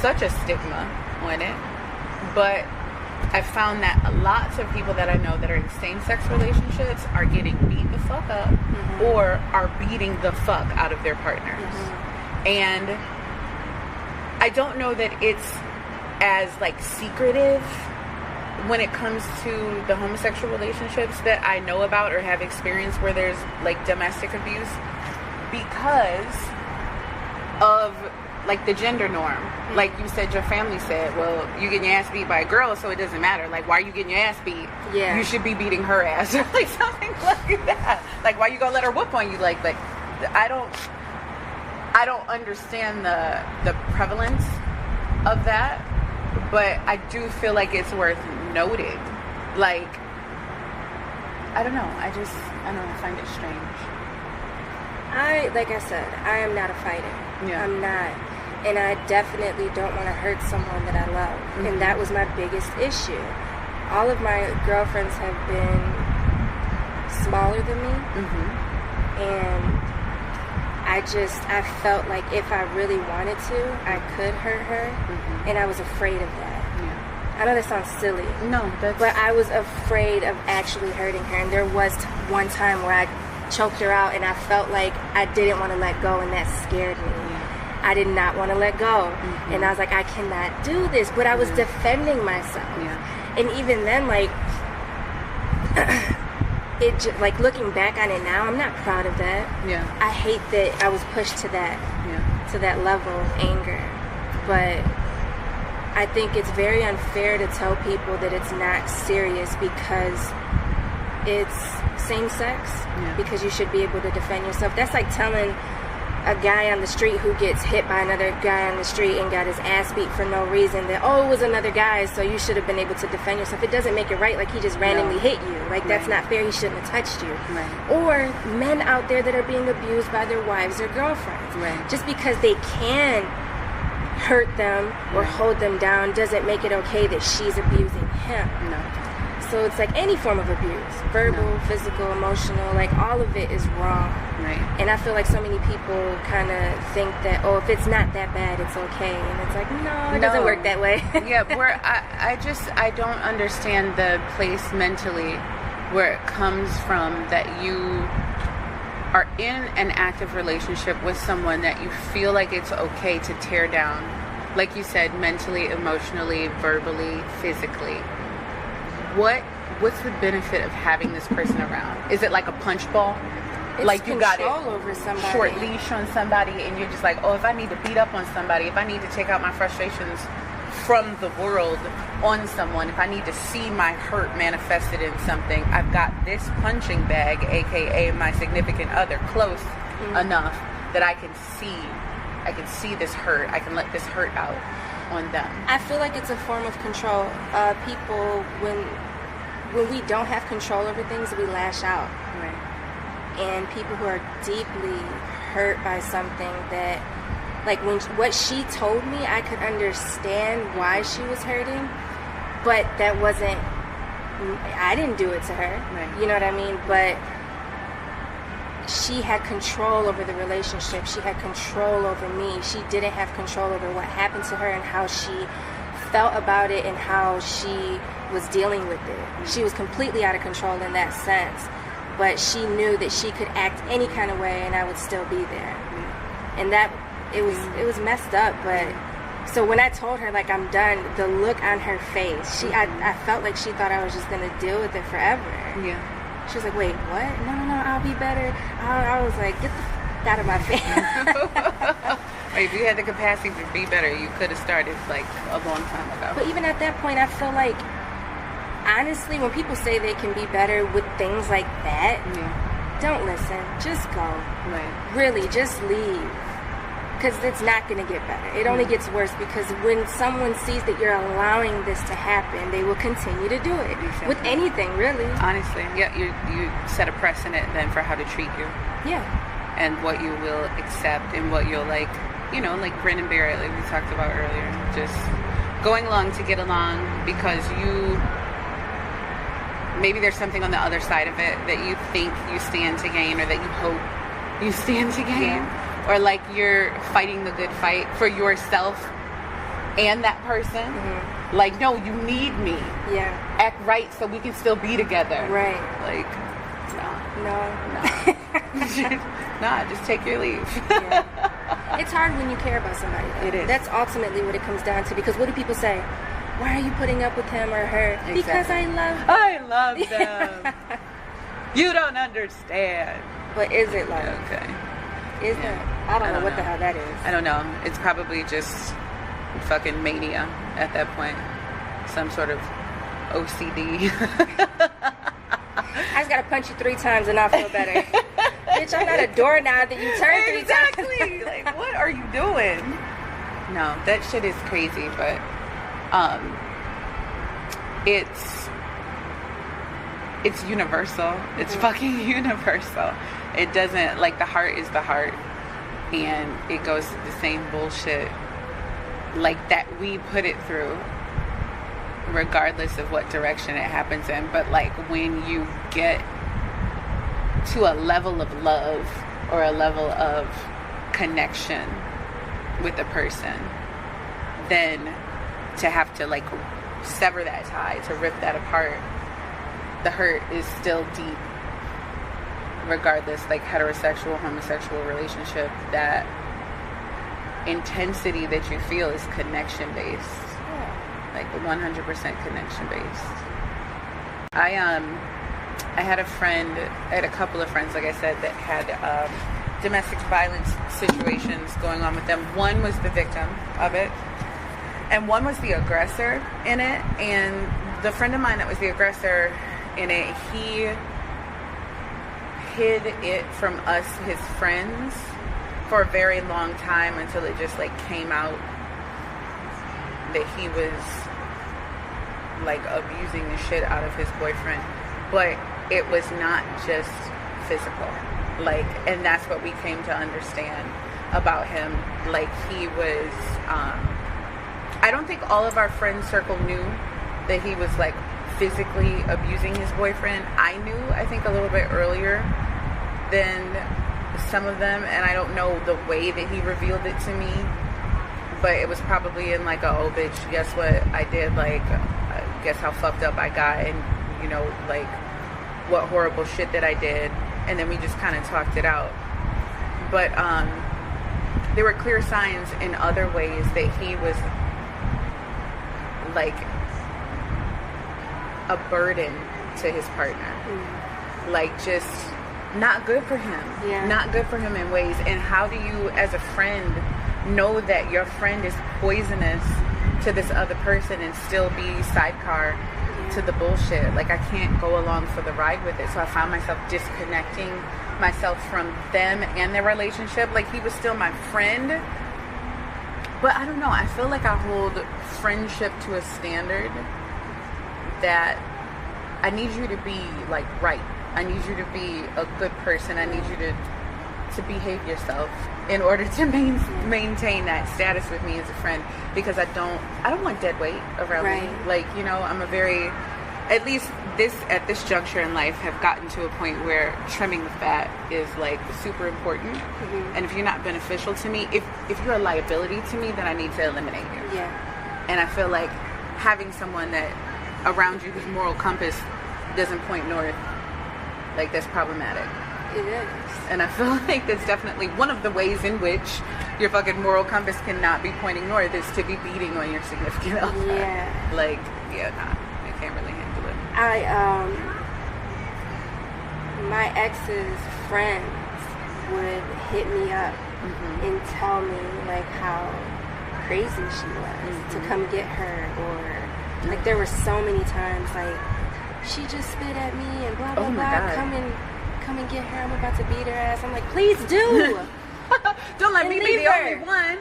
such a stigma on it. But I've found that lots of people that I know that are in same-sex relationships are getting beat the fuck up, or are beating the fuck out of their partners. And I don't know that it's as like secretive when it comes to the homosexual relationships that I know about or have experienced where there's like domestic abuse, because of like the gender norm. Like you said, your family said, well, you getting your ass beat by a girl, so it doesn't matter. Like, why are you getting your ass beat? Yeah. You should be beating her ass. Or like something like that. Like, why you gonna let her whoop on you? Like I don't understand the prevalence of that, but I do feel like it's worth noting. Like, I don't know. I find it strange. Like I said, I am not a fighter. Yeah. I'm not. And I definitely don't want to hurt someone that I love. Mm-hmm. And that was my biggest issue. All of my girlfriends have been smaller than me. Mm-hmm. And I felt like if I really wanted to, I could hurt her. Mm-hmm. And I was afraid of that. Yeah. I know that sounds silly. No, but I was afraid of actually hurting her. And there was one time where I choked her out and I felt like I didn't want to let go, and that scared me. Yeah. I did not want to let go. Mm-hmm. And I was like, I cannot do this. But I was defending myself. Yeah. And even then, like, like looking back on it now, I'm not proud of that. Yeah. I hate that I was pushed to that level of anger. But I think it's very unfair to tell people that it's not serious because it's same sex. Yeah. Because you should be able to defend yourself. That's like telling a guy on the street who gets hit by another guy on the street and got his ass beat for no reason that, oh, it was another guy, so you should have been able to defend yourself. It doesn't make it right. Like, he just randomly hit you. Like, that's not fair. He shouldn't have touched you. Right. Or men out there that are being abused by their wives or girlfriends. Right. Just because they can hurt them or hold them down doesn't make it okay that she's abusing him. No. So it's like any form of abuse, verbal, physical, emotional, like all of it is wrong. Right. And I feel like so many people kind of think that, oh, if it's not that bad, it's okay. And it's like, no, it doesn't work that way. Yeah, I don't understand the place mentally where it comes from that you are in an active relationship with someone that you feel like it's okay to tear down. Like you said, mentally, emotionally, verbally, physically. What's the benefit of having this person around? Is it like a punch ball? It's like you got it over somebody. Short leash on somebody and you're just like, oh, if I need to beat up on somebody, if I need to take out my frustrations from the world on someone, if I need to see my hurt manifested in something, I've got this punching bag, aka my significant other, close enough that I can see this hurt. I can let this hurt out on them. I feel like it's a form of control. People, when we don't have control over things, we lash out. Right. And people who are deeply hurt by something that, like what she told me, I could understand why she was hurting, but that wasn't, I didn't do it to her. Right. You know what I mean? But she had control over the relationship. She had control over me. She didn't have control over what happened to her and how she felt about it and how she was dealing with it. She was completely out of control in that sense. But she knew that she could act any kind of way and I would still be there. And that, it was messed up. But so when I told her, like, I'm done, the look on her face, I felt like she thought I was just going to deal with it forever. Yeah. She was like, wait, what? No, I'll be better. I was like, get the f*** out of my face. If you had the capacity to be better, you could have started, like, a long time ago. But even at that point, I feel like, honestly, when people say they can be better with things like that, don't listen. Just go. Right. Really, just leave. Because it's not going to get better. It only gets worse because when someone sees that you're allowing this to happen, they will continue to do it. Exactly. With anything, really. Honestly, yeah, you set a precedent then for how to treat you. Yeah. And what you will accept and what you'll, like, like grin and bear it, like we talked about earlier. Just going along to get along because maybe there's something on the other side of it that you think you stand to gain or that you hope you stand to gain. Yeah. Or like you're fighting the good fight for yourself and that person. Mm-hmm. Like, no, you need me. Yeah. Act right so we can still be together. Right. Like, no. Nah, just take your leave. Yeah. It's hard when you care about somebody, though. It is. That's ultimately what it comes down to. Because what do people say? Why are you putting up with him or her? Exactly. Because I love them. You don't understand. But is it love? Okay. Is that? I don't know what the hell that is. I don't know. It's probably just fucking mania at that point. Some sort of OCD. I just gotta punch you 3 times and I'll feel better. Bitch, I'm not a doorknob that you turn 3 times. Exactly. Like, what are you doing? No, that shit is crazy, but it's universal. It's fucking universal. It doesn't, like, the heart is the heart, and it goes to the same bullshit like that we put it through regardless of what direction it happens in. But like when you get to a level of love or a level of connection with a person, then to have to like sever that tie, to rip that apart, the hurt is still deep regardless, like heterosexual, homosexual relationship. That intensity that you feel is connection based, like 100% connection based. I had a couple of friends, like I said, that had domestic violence situations going on with them. One was the victim of it, and one was the aggressor in it. And the friend of mine that was the aggressor in it, he hid it from us, his friends, for a very long time, until it just like came out that he was like abusing the shit out of his boyfriend. But it was not just physical, like, and that's what we came to understand about him. Like, he was I don't think all of our friend circle knew that he was like physically abusing his boyfriend. I knew, I think, a little bit earlier than some of them, and I don't know the way that he revealed it to me, but it was probably in like a, oh bitch, guess what I did, like, guess how fucked up I got, and you know, like, what horrible shit that I did. And then we just kind of talked it out. But there were clear signs in other ways that he was like a burden to his partner. Like, just not good for him. Yeah. Not good for him in ways. And how do you, as a friend, know that your friend is poisonous to this other person and still be sidecar to the bullshit? Like, I can't go along for the ride with it. So I found myself disconnecting myself from them and their relationship. Like, he was still my friend, but I don't know, I feel like I hold friendship to a standard that I need you to be like right. I need you to be a good person. I need you to behave yourself in order to maintain that status with me as a friend, because I don't want dead weight around me. Like, you know, I'm a very, at least at this juncture in life, have gotten to a point where trimming the fat is like super important. And if you're not beneficial to me, if you're a liability to me, then I need to eliminate you. And I feel like having someone that around you whose moral compass doesn't point north, like, that's problematic. It is. And I feel like that's definitely one of the ways in which your fucking moral compass cannot be pointing north, is to be beating on your significant other. Like, I can't really handle it. My ex's friends would hit me up and tell me like how crazy she was to come get her, or like there were so many times like she just spit at me and blah blah blah. Come and get her. I'm about to beat her ass. I'm like, please do. Don't let me be the only one.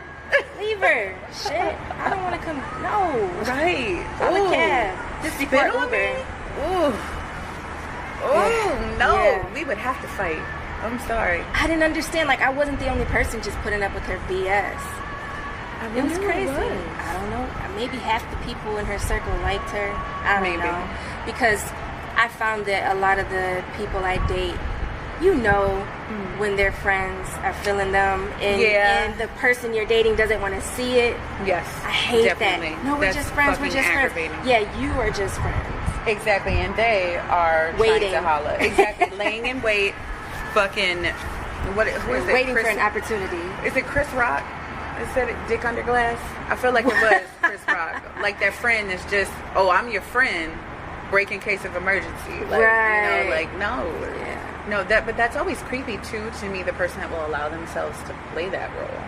Leave her. Shit. I don't want to come. No. Right. Call a cab. Just before Uber. Ooh. Oh, no. Yeah. We would have to fight. I'm sorry. I didn't understand. Like, I wasn't the only person just putting up with her BS. It was crazy. I don't know. Maybe half the people in her circle liked her. I don't know. Because I found that a lot of the people I date, you know, when their friends are feeling them, and the person you're dating doesn't want to see it. Yes. I hate definitely. that. No, we're just friends. We're just friends. Yeah, you are just friends. Exactly, and they are waiting trying to holler. Exactly, laying in wait, fucking. Who is it? Waiting for an opportunity. Is it Chris Rock? Is that Dick Under Glass? I feel like it was Chris Rock. Like, that friend is just, oh, I'm your friend, break in case of emergency. Like, you know, like, no. Yeah. No, but that's always creepy too to me, the person that will allow themselves to play that role.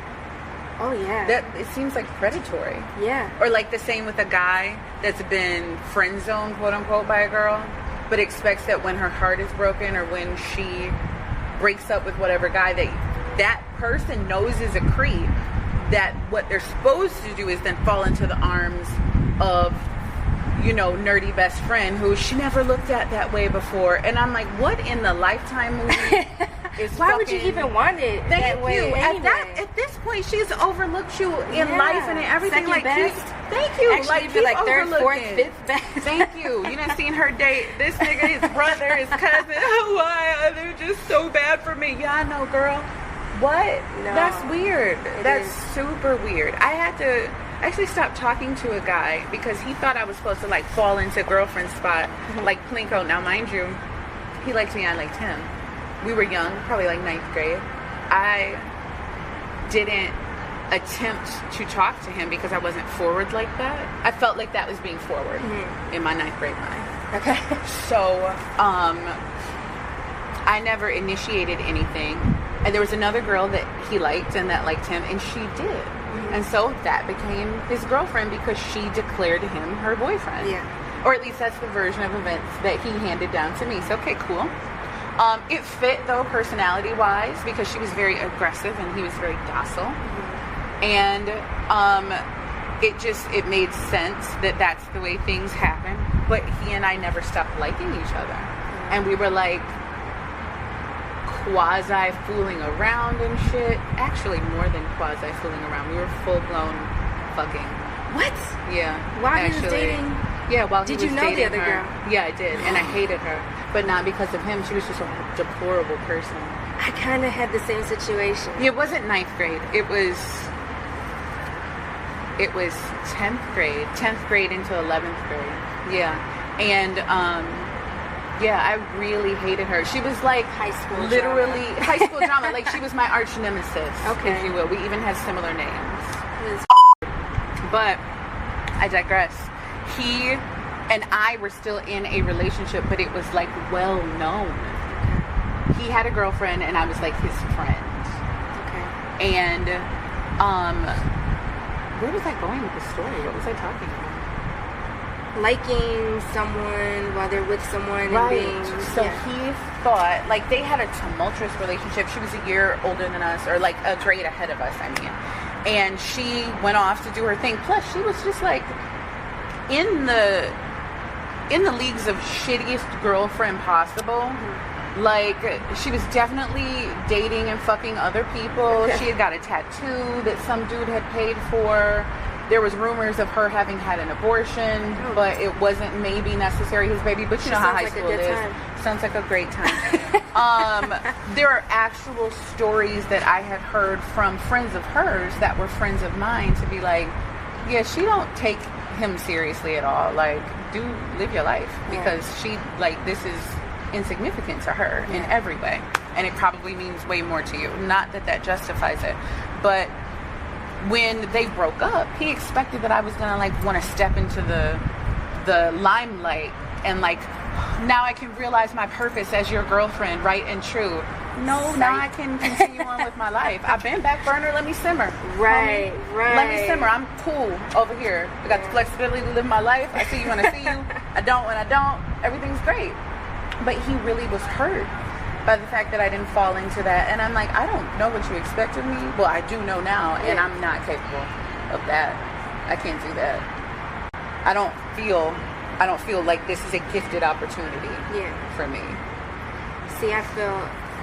Oh yeah. That it seems like predatory. Yeah. Or like the same with a guy that's been friend zoned, quote unquote, by a girl, but expects that when her heart is broken or when she breaks up with whatever guy that person knows is a creep, that what they're supposed to do is then fall into the arms of nerdy best friend who she never looked at that way before. And I'm like, what in the Lifetime movie is Why would you even want it that way anyway? At this point, she's overlooked you in life and in everything. Second best. Thank you. Actually, Keep like third, fourth, overlooking. fifth best. Thank you. You done seen her date this nigga, his brother, his cousin. Why? They're just so bad for me. Yeah, I know, girl. What? No, that's weird. That's is. super weird. I had to actually stop talking to a guy because he thought I was supposed to like fall into girlfriend spot like Plinko. Now, mind you, he liked me, I liked him. We were young, probably like 9th grade. I didn't attempt to talk to him because I wasn't forward like that. I felt like that was being forward in my 9th grade mind. Okay. So, I never initiated anything. And there was another girl that he liked and that liked him, and she did. And so that became his girlfriend because she declared him her boyfriend. Yeah. Or at least that's the version of events that he handed down to me. So, okay, cool. It fit, though, personality-wise, because she was very aggressive and he was very docile. And it made sense that that's the way things happen. But he and I never stopped liking each other. And we were like quasi-fooling around and shit. Actually, more than quasi-fooling around. We were full-blown fucking. What? Yeah. While he was dating? Yeah, while he was dating her. Did you know the other girl? Yeah, I did. And I hated her. But not because of him. She was just a deplorable person. I kind of had the same situation. It wasn't 9th grade. It was 10th grade. 10th grade into 11th grade. Yeah. And, I really hated her. She was like high school drama. Like she was my arch nemesis, if you will. We even had similar names. But I digress. He and I were still in a relationship, but it was like well known. He had a girlfriend, and I was like his friend. Okay. And where was I going with the story? What was I talking about? Liking someone while they're with someone and being... So he thought, like, they had a tumultuous relationship. She was a year older than us, or like a grade ahead of us, I mean. And she went off to do her thing. Plus, she was just like in the leagues of shittiest girlfriend possible. Like, she was definitely dating and fucking other people. She had got a tattoo that some dude had paid for. There was rumors of her having had an abortion, but it wasn't maybe necessarily his baby. But you know how high school is. Sounds like a great time. There are actual stories that I had heard from friends of hers that were friends of mine to be like, yeah, she don't take him seriously at all. Like, do live your life. Because she, like, this is insignificant to her in every way. And it probably means way more to you. Not that that justifies it. But when they broke up, he expected that I was gonna like want to step into the limelight and like, now I can realize my purpose as your girlfriend, right and true. No, now I can continue on with my life. I've been back burner. Let me simmer. Right. Let me simmer. I'm cool over here. I got the flexibility to live my life. I see you when I see you. I don't when I don't. Everything's great. But he really was hurt by the fact that I didn't fall into that. And I'm like, I don't know what you expect of me. Well, I do know now, and I'm not capable of that. I can't do that. I don't feel like this is a gifted opportunity for me. See, I feel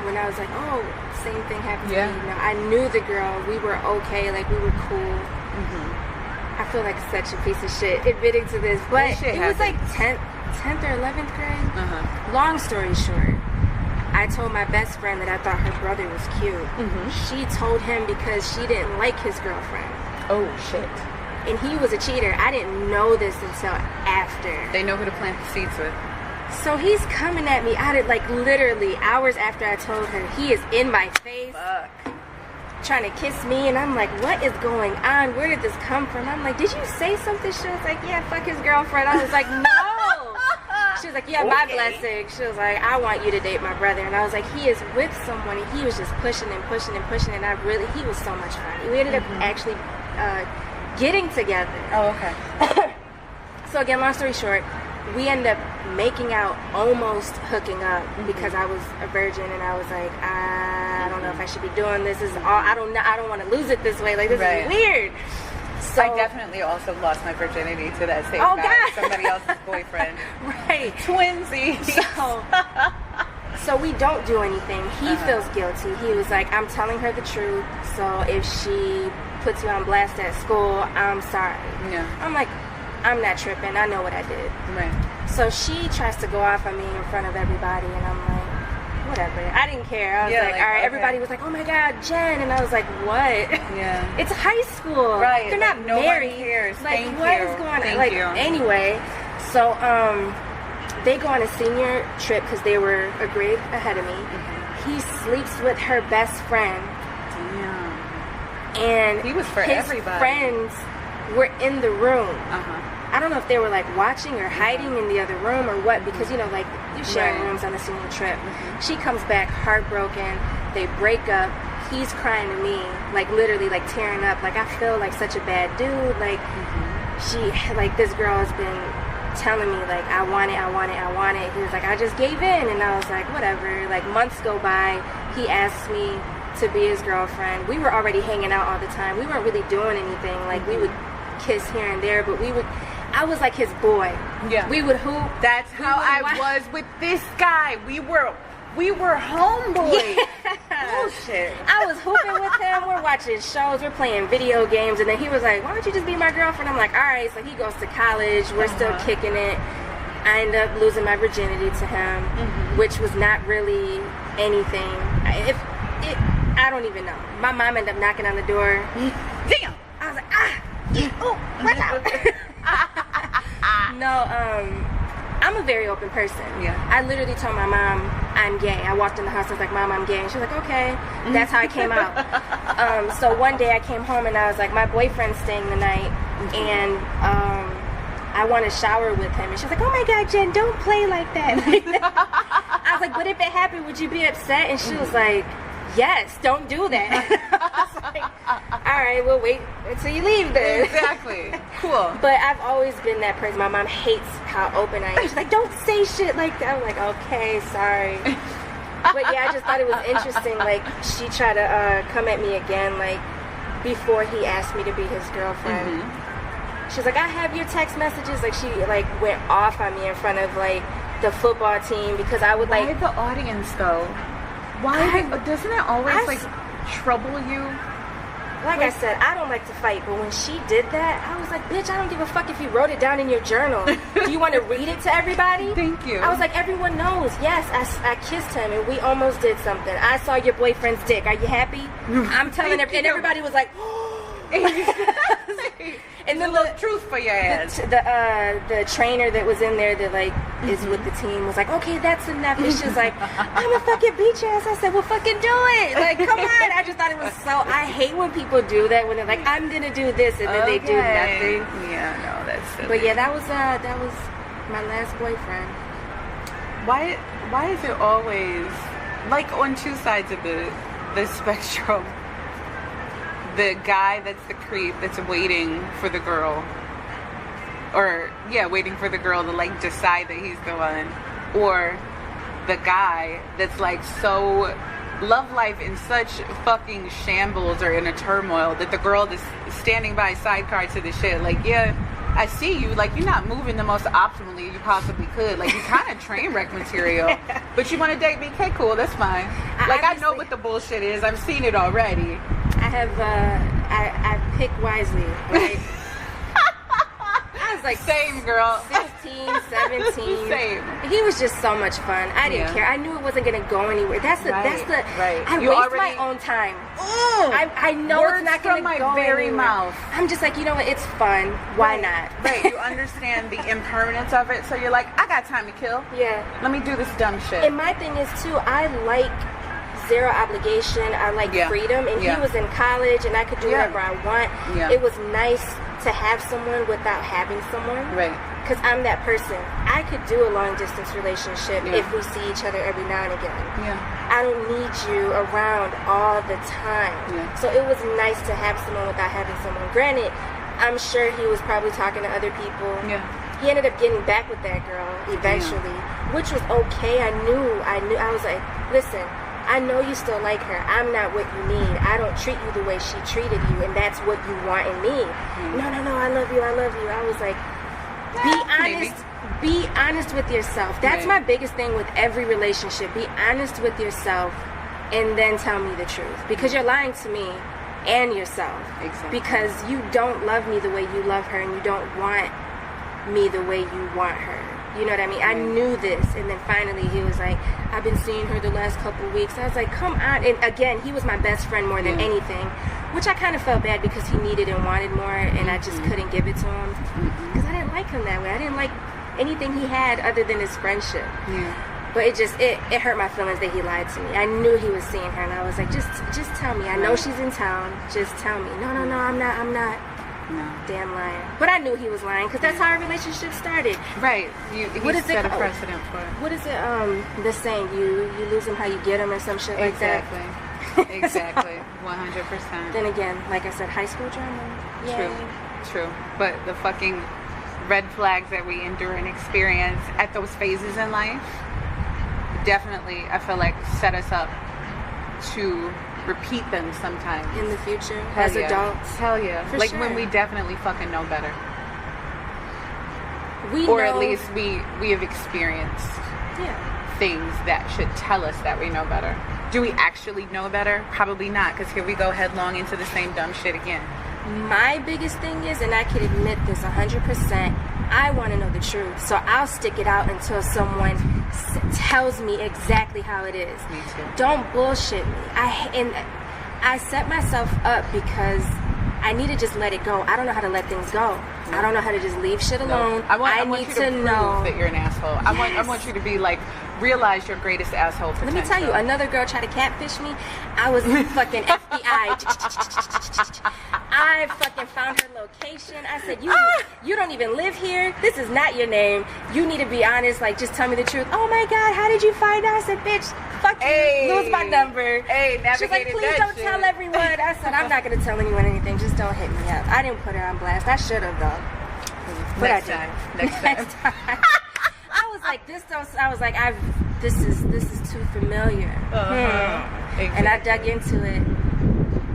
when I was like, oh, same thing happened to me. You know, I knew the girl. We were okay. Like, we were cool. I feel like such a piece of shit admitting to this. But it was like 10th or 11th grade. Long story short, I told my best friend that I thought her brother was cute. She told him because she didn't like his girlfriend. Oh, shit. And he was a cheater. I didn't know this until after. They know who to plant the seeds with. So he's coming at me out of, like, literally hours after I told her. He is in my face. Trying to kiss me. And I'm like, what is going on? Where did this come from? I'm like, did you say something? She was like, yeah, fuck his girlfriend. I was like, no. She was like, yeah, my blessing. She was like, I want you to date my brother. And I was like, he is with someone. And he was just pushing and pushing and pushing. And he was so much fun. We ended up actually getting together. Oh, okay. So again, long story short, we ended up making out, almost hooking up, because I was a virgin. And I was like, I don't know if I should be doing this. This is all, I don't want to lose it this way. Like, this is weird. So, I definitely also lost my virginity to that same Oh, guy, God. somebody else's boyfriend. right. Twinsies. So we don't do anything. He feels guilty. He was like, I'm telling her the truth. So if she puts you on blast at school, I'm sorry. Yeah. I'm like, I'm not tripping. I know what I did. Right. So she tries to go off on me in front of everybody, and I'm like, whatever. I didn't care. I was like, all right. Okay. Everybody was like, oh my God, Jen. And I was like, what? Yeah. It's high school. Right. They're not no married. One cares. Like, Thank what you. is going on? Thank Like, you. anyway, so they go on a senior trip because they were a grade ahead of me. Mm-hmm. He sleeps with her best friend. Damn. And he was for his everybody. Friends were in the room. Uh-huh. I don't know if they were like watching or hiding in the other room or what, because like you share rooms on a senior trip. Mm-hmm. She comes back heartbroken. They break up. He's crying to me, like literally like tearing up. Like, I feel like such a bad dude. Like this girl has been telling me like, I want it. He was like, I just gave in, and I was like, whatever. Like, months go by. He asked me to be his girlfriend. We were already hanging out all the time. We weren't really doing anything. Like, we would kiss here and there, but I was like his boy. Yeah. We would hoop. That's how I was with this guy. We were homeboys. Yeah. Bullshit. I was hooping with him. We're watching shows. We're playing video games. And then he was like, why don't you just be my girlfriend? I'm like, all right. So he goes to college. We're still kicking it. I end up losing my virginity to him, which was not really anything. I don't even know. My mom ended up knocking on the door. Damn. I was like, oh, watch out. No, I'm a very open person. Yeah. I literally told my mom I'm gay. I walked in the house, I was like, Mom, I'm gay. And she was like, okay. That's how I came out. So one day I came home and I was like, my boyfriend's staying the night, and I want to shower with him. And she was like, oh my God, Jen, don't play like that. I was like, but if it happened, would you be upset? And she was like, yes, don't do that. I was like, all right, we'll wait until you leave then. Exactly. Cool. But I've always been that person. My mom hates how open I am. She's like, don't say shit like that. I'm like, okay, sorry. But yeah, I just thought it was interesting. Like, she tried to come at me again, like, before he asked me to be his girlfriend. She's like, I have your text messages. Like, she, like, went off on me in front of, like, the football team because I would, like... Why the audience, though? Doesn't it always trouble you? Like I said, I don't like to fight, but when she did that, I was like, bitch, I don't give a fuck if you wrote it down in your journal. Do you want to read it to everybody? Thank you. I was like, everyone knows. Yes, I kissed him, and we almost did something. I saw your boyfriend's dick. Are you happy? I'm telling everybody. And everybody was like, and then the truth for your ass. The trainer that was in there that like is with the team was like, okay, that's enough. And she was like, I'm gonna fucking beat your ass. I said, well, fucking do it. Like, come on. I just thought it was so. I hate when people do that, when they're like, I'm gonna do this, and then they do nothing. Yeah, no, that's silly. But yeah, that was my last boyfriend. Why is it always like on two sides of the spectrum? The guy that's the creep that's waiting for the girl, waiting for the girl to like decide that he's the one, or the guy that's like so love life in such fucking shambles or in a turmoil that the girl is standing by sidecar to the shit. Like, yeah, I see you. Like, you're not moving the most optimally you possibly could. Like, you kind of train wreck material, but you want to date me? Okay, cool, that's fine. Like, I know what the bullshit is. I've seen it already. I pick wisely, right? I was like same girl, 16, 17. Same. He was just so much fun. I didn't care. I knew it wasn't gonna go anywhere. That's the right. I waste my own time. I know Words it's not gonna from my go very anywhere. mouth. I'm just like, you know what? It's fun. Why not? Right. You understand the impermanence of it, so you're like, I got time to kill. Yeah. Let me do this dumb shit. And my thing is too, I like zero obligation. I like freedom, and he was in college, and I could do whatever I want. Yeah. It was nice to have someone without having someone. Right. Because I'm that person. I could do a long distance relationship if we see each other every now and again. Yeah. I don't need you around all the time. Yeah. So it was nice to have someone without having someone. Granted, I'm sure he was probably talking to other people. Yeah. He ended up getting back with that girl eventually, which was okay. I knew. I was like, listen, I know you still like her. I'm not what you need. I don't treat you the way she treated you, and that's what you want in me. No, I love you. I was like, be honest. Be honest with yourself. That's my biggest thing with every relationship. Be honest with yourself, and then tell me the truth. Because you're lying to me and yourself. Exactly. Because you don't love me the way you love her, and you don't want me the way you want her. You know what I mean? I knew this, and then finally he was like, I've been seeing her the last couple of weeks. I was like, come on. And again, he was my best friend more than anything, which I kind of felt bad because he needed and wanted more, and I just couldn't give it to him because I didn't like him that way. I didn't like anything he had other than his friendship. But it hurt my feelings that he lied to me. I knew he was seeing her, and I was like, just tell me. I know she's in town. Just tell me. No, I'm not. No. Damn liar. But I knew he was lying because that's how our relationship started. Right. He set a precedent for it. What is it? The saying, you lose him how you get him, or some shit like that. Exactly. 100%. Then again, like I said, high school drama. Yay. True. But the fucking red flags that we endure and experience at those phases in life definitely, I feel like, set us up to repeat them sometimes in the future as adults. Hell yeah. For like sure. when we definitely fucking know better. Or at least we have experienced things that should tell us that we know better. Do we actually know better? Probably not, because here we go headlong into the same dumb shit again. My biggest thing is, and I can admit this 100%, I want to know the truth. So I'll stick it out until someone tells me exactly how it is. Me too. Don't bullshit me. I set myself up because I need to just let it go. I don't know how to let things go. I don't know how to just leave shit alone. I want need you to prove know that you're an asshole. Yes. I want you to be like, realize your greatest asshole potential. Let me tell you, another girl tried to catfish me. I was fucking FBI. I fucking found her location. I said, you don't even live here. This is not your name. You need to be honest. Like, just tell me the truth. Oh my God, how did you find out? I said, bitch, fuck you. Lose my number. She's like, please don't tell everyone. I said, I'm not going to tell anyone anything. Just don't hit me up. I didn't put her on blast. I should have, though. But Next I didn't. time. Next time. I was like, this is too familiar. Exactly. And I dug into it.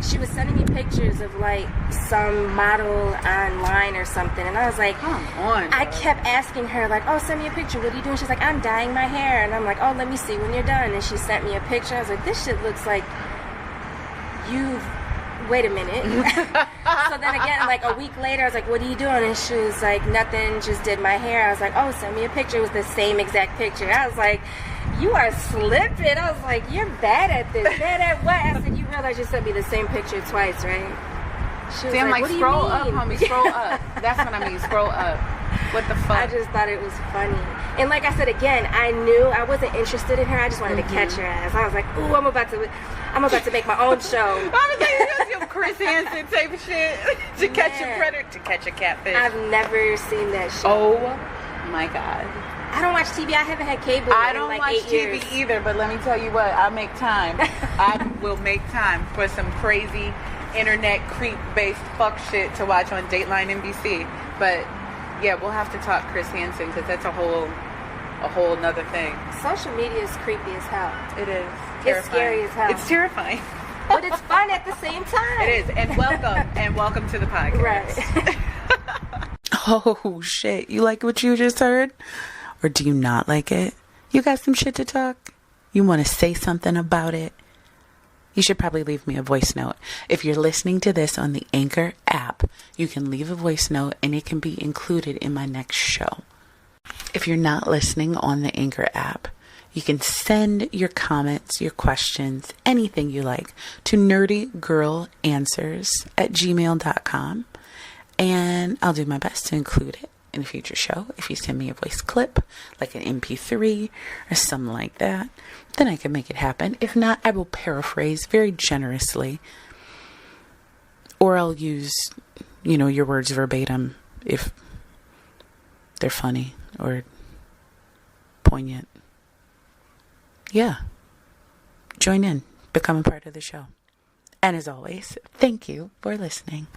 She was sending me pictures of like some model online or something, and I was like, come on. I kept asking her like, oh, send me a picture. What are you doing? She's like, I'm dyeing my hair, and I'm like, oh, let me see when you're done. And she sent me a picture. I was like, this shit looks like you've. Wait a minute. So then again, like a week later, I was like, what are you doing? And she was like, nothing, just did my hair. I was like, oh, send me a picture. It was the same exact picture. I was like, you are slipping. I was like, you're bad at this. Bad at what? I said, you realize you sent me the same picture twice, right? She was See, I'm like, what do scroll you up, mean? homie, scroll up. That's what I mean, scroll up. What the fuck? I just thought it was funny. And like I said again, I knew I wasn't interested in her. I just wanted to catch her ass. I was like, ooh, I'm about to make my own show. I was like, you Chris Hansen type of shit. To catch a predator, to catch a catfish. I've never seen that show. Oh my God. I don't watch TV. I haven't had cable I in don't like watch 8 TV years. either, but let me tell you what, I make time. I will make time for some crazy internet creep-based fuck shit to watch on Dateline NBC. But yeah, we'll have to talk Chris Hansen because that's a whole nother thing. Social media is creepy as hell. It is. It's scary as hell. It's terrifying. But it's fun at the same time. It is. And welcome to the podcast. Right. Oh shit. You like what you just heard? Or do you not like it? You got some shit to talk? You want to say something about it? You should probably leave me a voice note. If you're listening to this on the Anchor app, you can leave a voice note and it can be included in my next show. If you're not listening on the Anchor app, you can send your comments, your questions, anything you like to nerdygirlanswers@gmail.com, and I'll do my best to include it in a future show. If you send me a voice clip, like an MP3 or something like that, then I can make it happen. If not, I will paraphrase very generously, or I'll use, your words verbatim if they're funny or poignant. Yeah. Join in. Become a part of the show. And as always, thank you for listening.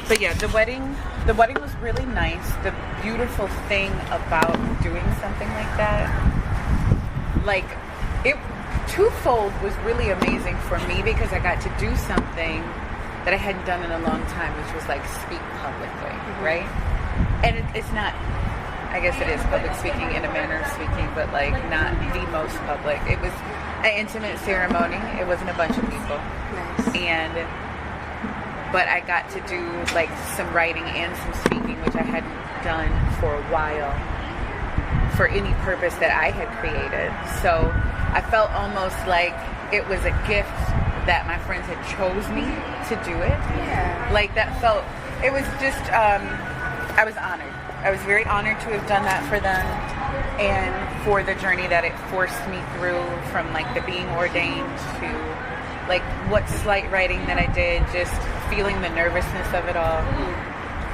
But yeah, the wedding was really nice. The beautiful thing about doing something like that like, it twofold was really amazing for me because I got to do something that I hadn't done in a long time, which was like speak publicly, right? And it's not, I guess it is public speaking in a manner of speaking, but like not the most public. It was an intimate ceremony. It wasn't a bunch of people. Nice. But I got to do like some writing and some speaking, which I hadn't done for a while for any purpose that I had created. So I felt almost like it was a gift that my friends had chose me to do it. Yeah. Like that felt, it was just, I was honored. I was very honored to have done that for them and for the journey that it forced me through, from like the being ordained to like what slight writing that I did, just feeling the nervousness of it all,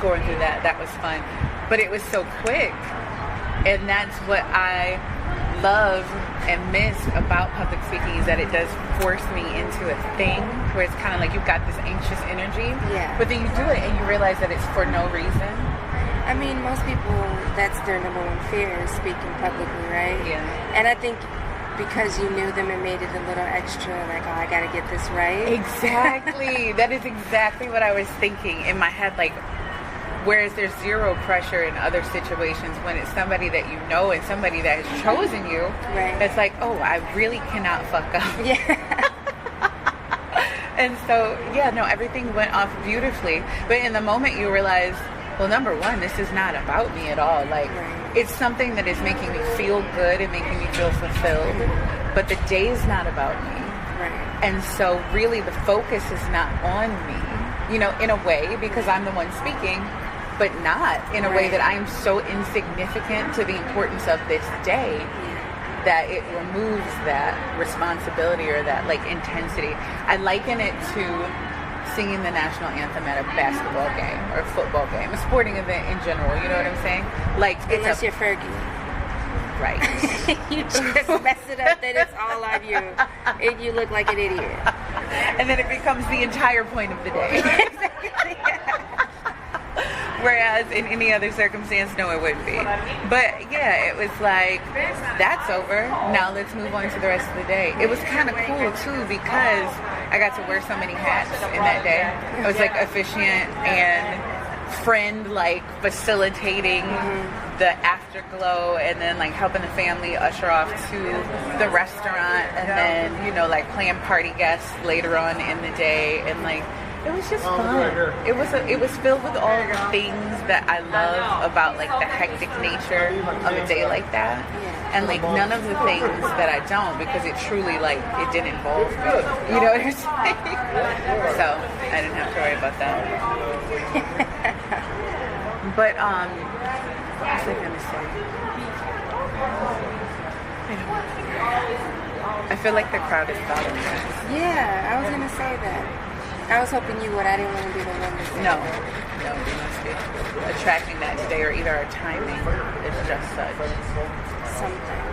going through that. That was fun. But it was so quick. And that's what I love and miss about public speaking, is that it does force me into a thing where it's kind of like you've got this anxious energy, but then you do it and you realize that it's for no reason. I mean, most people, that's their number one fear, is speaking publicly, right? Yeah. And I think because you knew them, it made it a little extra, like, oh, I gotta get this right. Exactly. That is exactly what I was thinking in my head, like, whereas there's zero pressure in other situations when it's somebody that you know and somebody that has chosen you. Right. It's like, oh, I really cannot fuck up. Yeah. And so, yeah, no, everything went off beautifully. But in the moment you realize, well, number one, this is not about me at all. Like, it's something that is making me feel good and making me feel fulfilled. But the day is not about me. Right. And so really the focus is not on me, you know, in a way, because I'm the one speaking, but not in a way that I am so insignificant to the importance of this day that it removes that responsibility or that like intensity. I liken it to singing the national anthem at a basketball game or a football game, a sporting event in general, you know what I'm saying? Like, unless you're Fergie. Right. You just mess it up, then it's all on you. And you look like an idiot. And then it becomes the entire point of the day. Whereas in any other circumstance, no, it wouldn't be. But yeah, it was like, that's over. Now let's move on to the rest of the day. It was kind of cool too because I got to wear so many hats in that day. I was like officiant and friend, like facilitating the afterglow, and then like helping the family usher off to the restaurant, and then, you know, like playing party guests later on in the day, and like it was just fun. It was filled with all the things that I love about like the hectic nature of a day like that, and like none of the things that I don't, because it truly like it didn't involve me. You know what I'm saying? So I didn't have to worry about that. But what was I gonna say? I don't know. I feel like the crowd is following us. Yeah, I was gonna say that. I was hoping you would. I didn't want to be the one to say No, that. we must be attracting that today, or either our timing is just such. Something.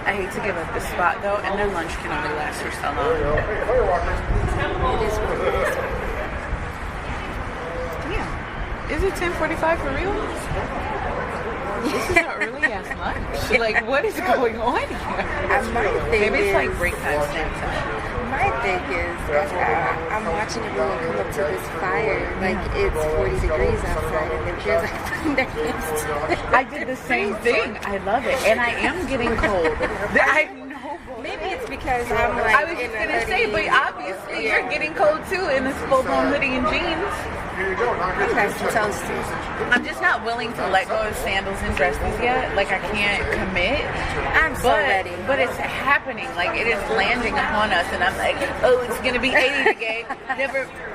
I hate to give up the spot though, and their lunch can only last for so long. It is what it is. Yeah. Is it 10:45 for real? This is not really as lunch. Like, what is going on here? My thing Maybe it's is, like break time, snack time. my thing is, I'm watching everyone come up to this fire like it's 40 degrees outside, and their kids are putting their hands to it. I did the same thing. I love it, and I am getting cold. I know. Maybe it's because I'm like. I was just gonna say, but obviously you're getting cold too in this full-blown hoodie and jeans. I'm nice and toasty. I'm just not willing to let go of sandals and dresses yet. Like, I can't commit. I'm so ready. But it's happening. Like, it is landing upon us, and I'm like, oh, it's gonna be 80 today.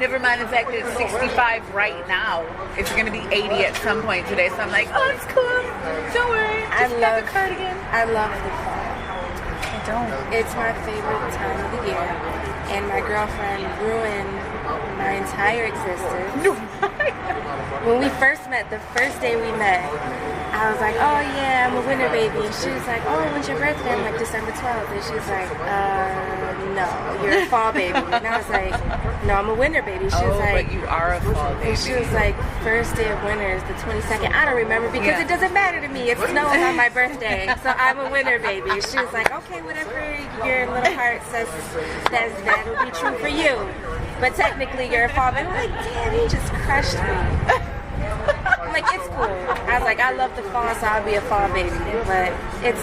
Never mind the fact that it's 65 right now. It's gonna be 80 at some point today. So I'm like, oh, it's cool. Don't worry. Just grab a cardigan. I love the fall. I don't. It's my favorite time of the year, and my girlfriend ruined my entire existence. When we first met, the first day we met, I was like, oh yeah, I'm a winter baby. And she was like, oh, when's your birthday? I'm like, December 12th. And she was like, no, you're a fall baby. And I was like, no, I'm a winter baby. She was like, but you are a fall baby. And she was like, first day of winter is the 22nd. I don't remember because it doesn't matter to me. It snows on my birthday, so I'm a winter baby. She was like, okay, whatever your little heart says, that'll be true for you. But technically, you're a fall baby. I'm like, damn, you just crushed me. I'm like, it's cool. I was like, I love the fall, so I'll be a fall baby. But it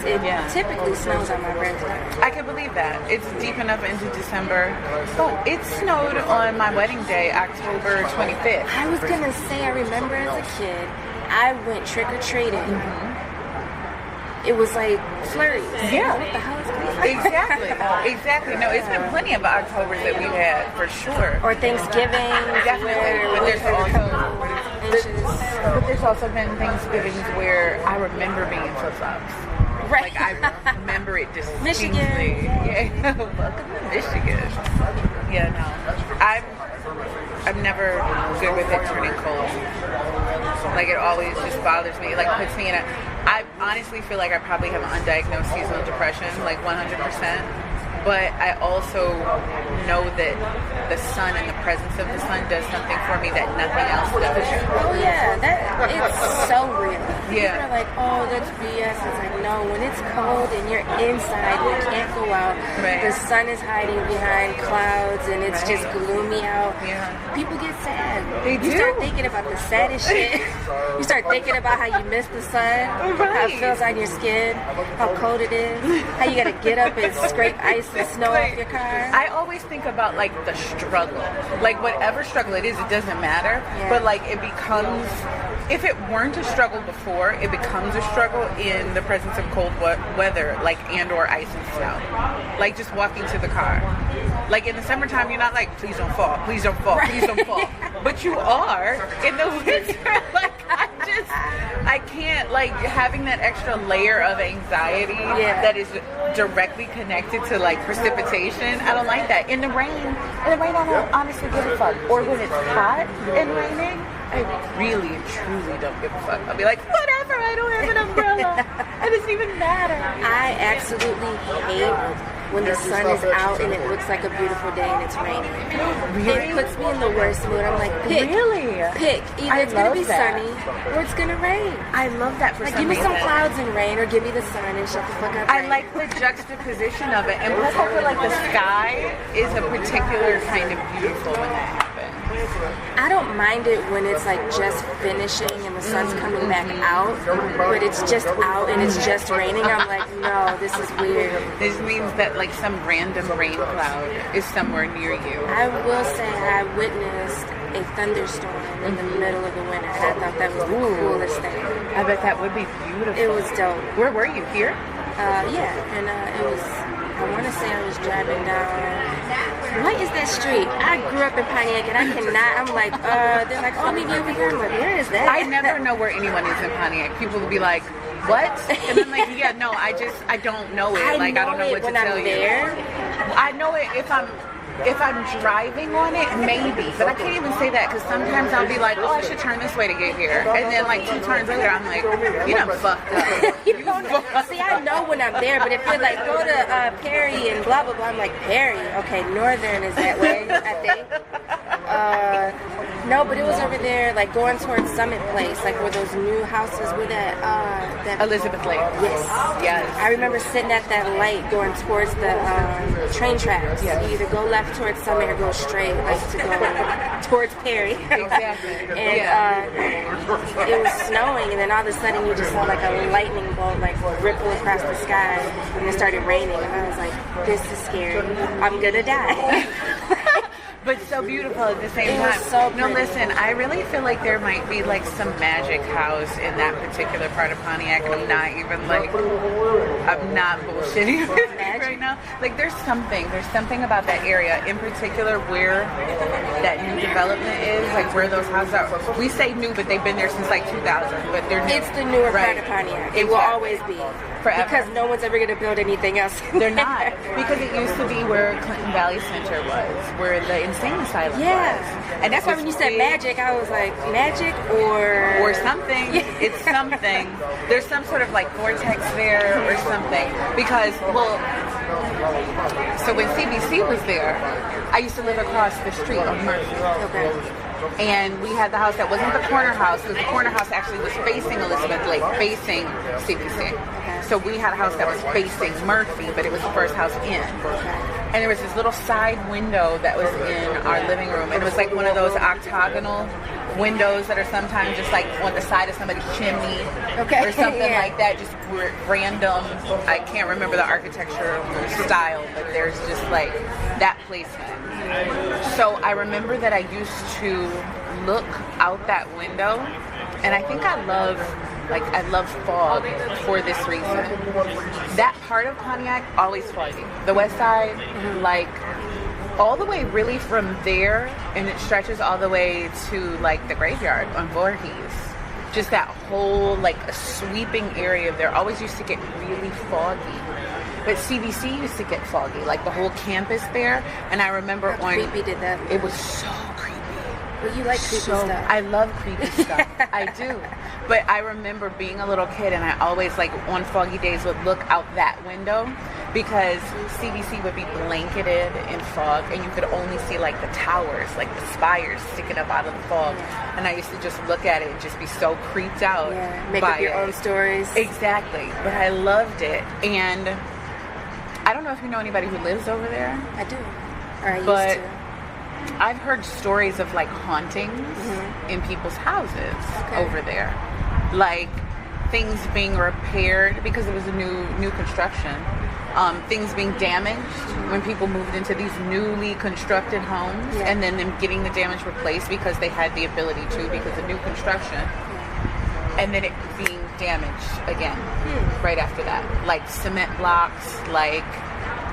typically snows on my birthday. I can believe that. It's deep enough into December. Oh, it snowed on my wedding day, October 25th. I was going to say, I remember as a kid, I went trick-or-treating. It was like flurries. Yeah. What the hell is going on? Exactly. No, it's been plenty of Octobers that we've had, for sure. Or Thanksgiving. Definitely. But there's also been Thanksgivings where I remember being flip-flops. Right. Like, I remember it distinctly. Michigan. Yeah. Welcome to Michigan. Yeah, no. I'm never good with it turning cold. Like, it always just bothers me. It, like, puts me in I honestly feel like I probably have an undiagnosed seasonal depression, like 100%. But I also know that the sun and the presence of the sun does something for me that nothing else does. Oh yeah, it's so real. Yeah. People are like, oh, that's BS. It's like, no, when it's cold and you're inside, you can't go out. Right. The sun is hiding behind clouds and it's just gloomy out. Yeah. People get sad. They do. You start thinking about the saddest shit. You start thinking about how you miss the sun, how it feels on your skin, how cold it is, how you gotta get up and scrape ice and snow off your car. I always think about like the struggle, like whatever struggle it is, it doesn't matter. Yeah. But like it becomes, if it weren't a struggle before, it becomes a struggle in the presence of cold weather, like and or ice and snow. Like just walking to the car. Like in the summertime, you're not like, please don't fall, please don't fall, please don't fall. But you are in the winter. Like I can't, like having that extra layer of anxiety that is directly connected to like precipitation. I don't like that. In the rain, I don't honestly give a fuck. Or when it's hot and raining, I really truly don't give a fuck. I'll be like, whatever, I don't have an umbrella. It doesn't even matter. I absolutely hate when the sun is out and it looks like a beautiful day and it's raining. Really? It puts me in the worst mood. I'm like, pick. Pick. Either it's going to be sunny or it's going to rain. I love that for like, some give me reason. some clouds and rain, or give me the sun and shut the fuck up. I like the juxtaposition of it. And plus I feel like the sky is a particular kind of beautiful when that happens. I don't mind it when it's like just finishing and the sun's coming back out, but it's just out and it's just raining. I'm like, no, this is weird. This means that like some random rain cloud is somewhere near you. I will say I witnessed a thunderstorm in the middle of the winter, and I thought that was the coolest thing. I bet that would be beautiful. It was dope. Where were you? Here? Yeah, and it was, I want to say I was driving down, what is that street? I grew up in Pontiac and I cannot, I'm like, they're like, oh, maybe over here. I'm like, where is that? I never know where anyone is in Pontiac. People will be like, what? And I'm like, yeah, no, I don't know it. I don't know what to tell you. I know it if I'm driving on it, maybe. But I can't even say that because sometimes I'll be like, oh, I should turn this way to get here. And then like 2 turns later, I'm like, you done fucked up. See, I know when I'm there, but if you're like, go to Perry and blah, blah, blah, I'm like, Perry? Okay, Northern is that way, I think. No, but it was over there, like going towards Summit Place, like where those new houses were that Elizabeth Lake. Yes. I remember sitting at that light going towards the train tracks. Yes. You either go left towards Summit or go straight, like to go towards Perry. Exactly. And it was snowing, and then all of a sudden you just saw like a lightning bolt like ripple across the sky, and it started raining, and I was like, this is scary. I'm gonna die. But so beautiful at the same it time. Was so no, listen, I really feel like there might be like some magic house in that particular part of Pontiac, and I'm not even like, I'm not bullshitting. Magic right now. Like there's something about that area in particular where that new development is, like where those houses are. We say new, but they've been there since like 2000, but they're new. It's the newer part of Pontiac. It will always be. Forever. Because no one's ever going to build anything else. They're not. Because it used to be where Clinton Valley Center was, where the insane asylum was. And that's why when you said magic, I was like, magic or something. It's something. There's some sort of like vortex there or something. Because, well, so when CBC was there, I used to live across the street on Murphy. Okay. And we had the house that wasn't the corner house, because the corner house actually was facing Elizabeth Lake, facing CBC. Okay. So we had a house that was facing Murphy, but it was the first house in. Okay. And there was this little side window that was in our living room. And it was like one of those octagonal windows that are sometimes just like on the side of somebody's chimney or something like that, just random. I can't remember the architecture or style, but there's just like that placement. So I remember that I used to look out that window, and I think I love fog for this reason. That part of Pontiac, always foggy. The west side, like all the way really from there, and it stretches all the way to like the graveyard on Voorhees. Just that whole like sweeping area there always used to get really foggy. But CBC used to get foggy, like the whole campus there. And I remember creepy did that. It was so creepy. Well, you like creepy stuff. I love creepy stuff. I do. But I remember being a little kid, and I always, like, on foggy days would look out that window because CBC would be blanketed in fog, and you could only see, like, the towers, like the spires sticking up out of the fog. Yeah. And I used to just look at it and just be so creeped out. Yeah. Make up your own stories. Exactly. But I loved it. And I don't know if you know anybody who lives over there. I do. Or I used to. I've heard stories of like hauntings in people's houses over there. Like things being repaired because it was a new construction. Things being damaged when people moved into these newly constructed homes, and then them getting the damage replaced because they had the ability to because of new construction. And then it being damaged again right after that. Like cement blocks, like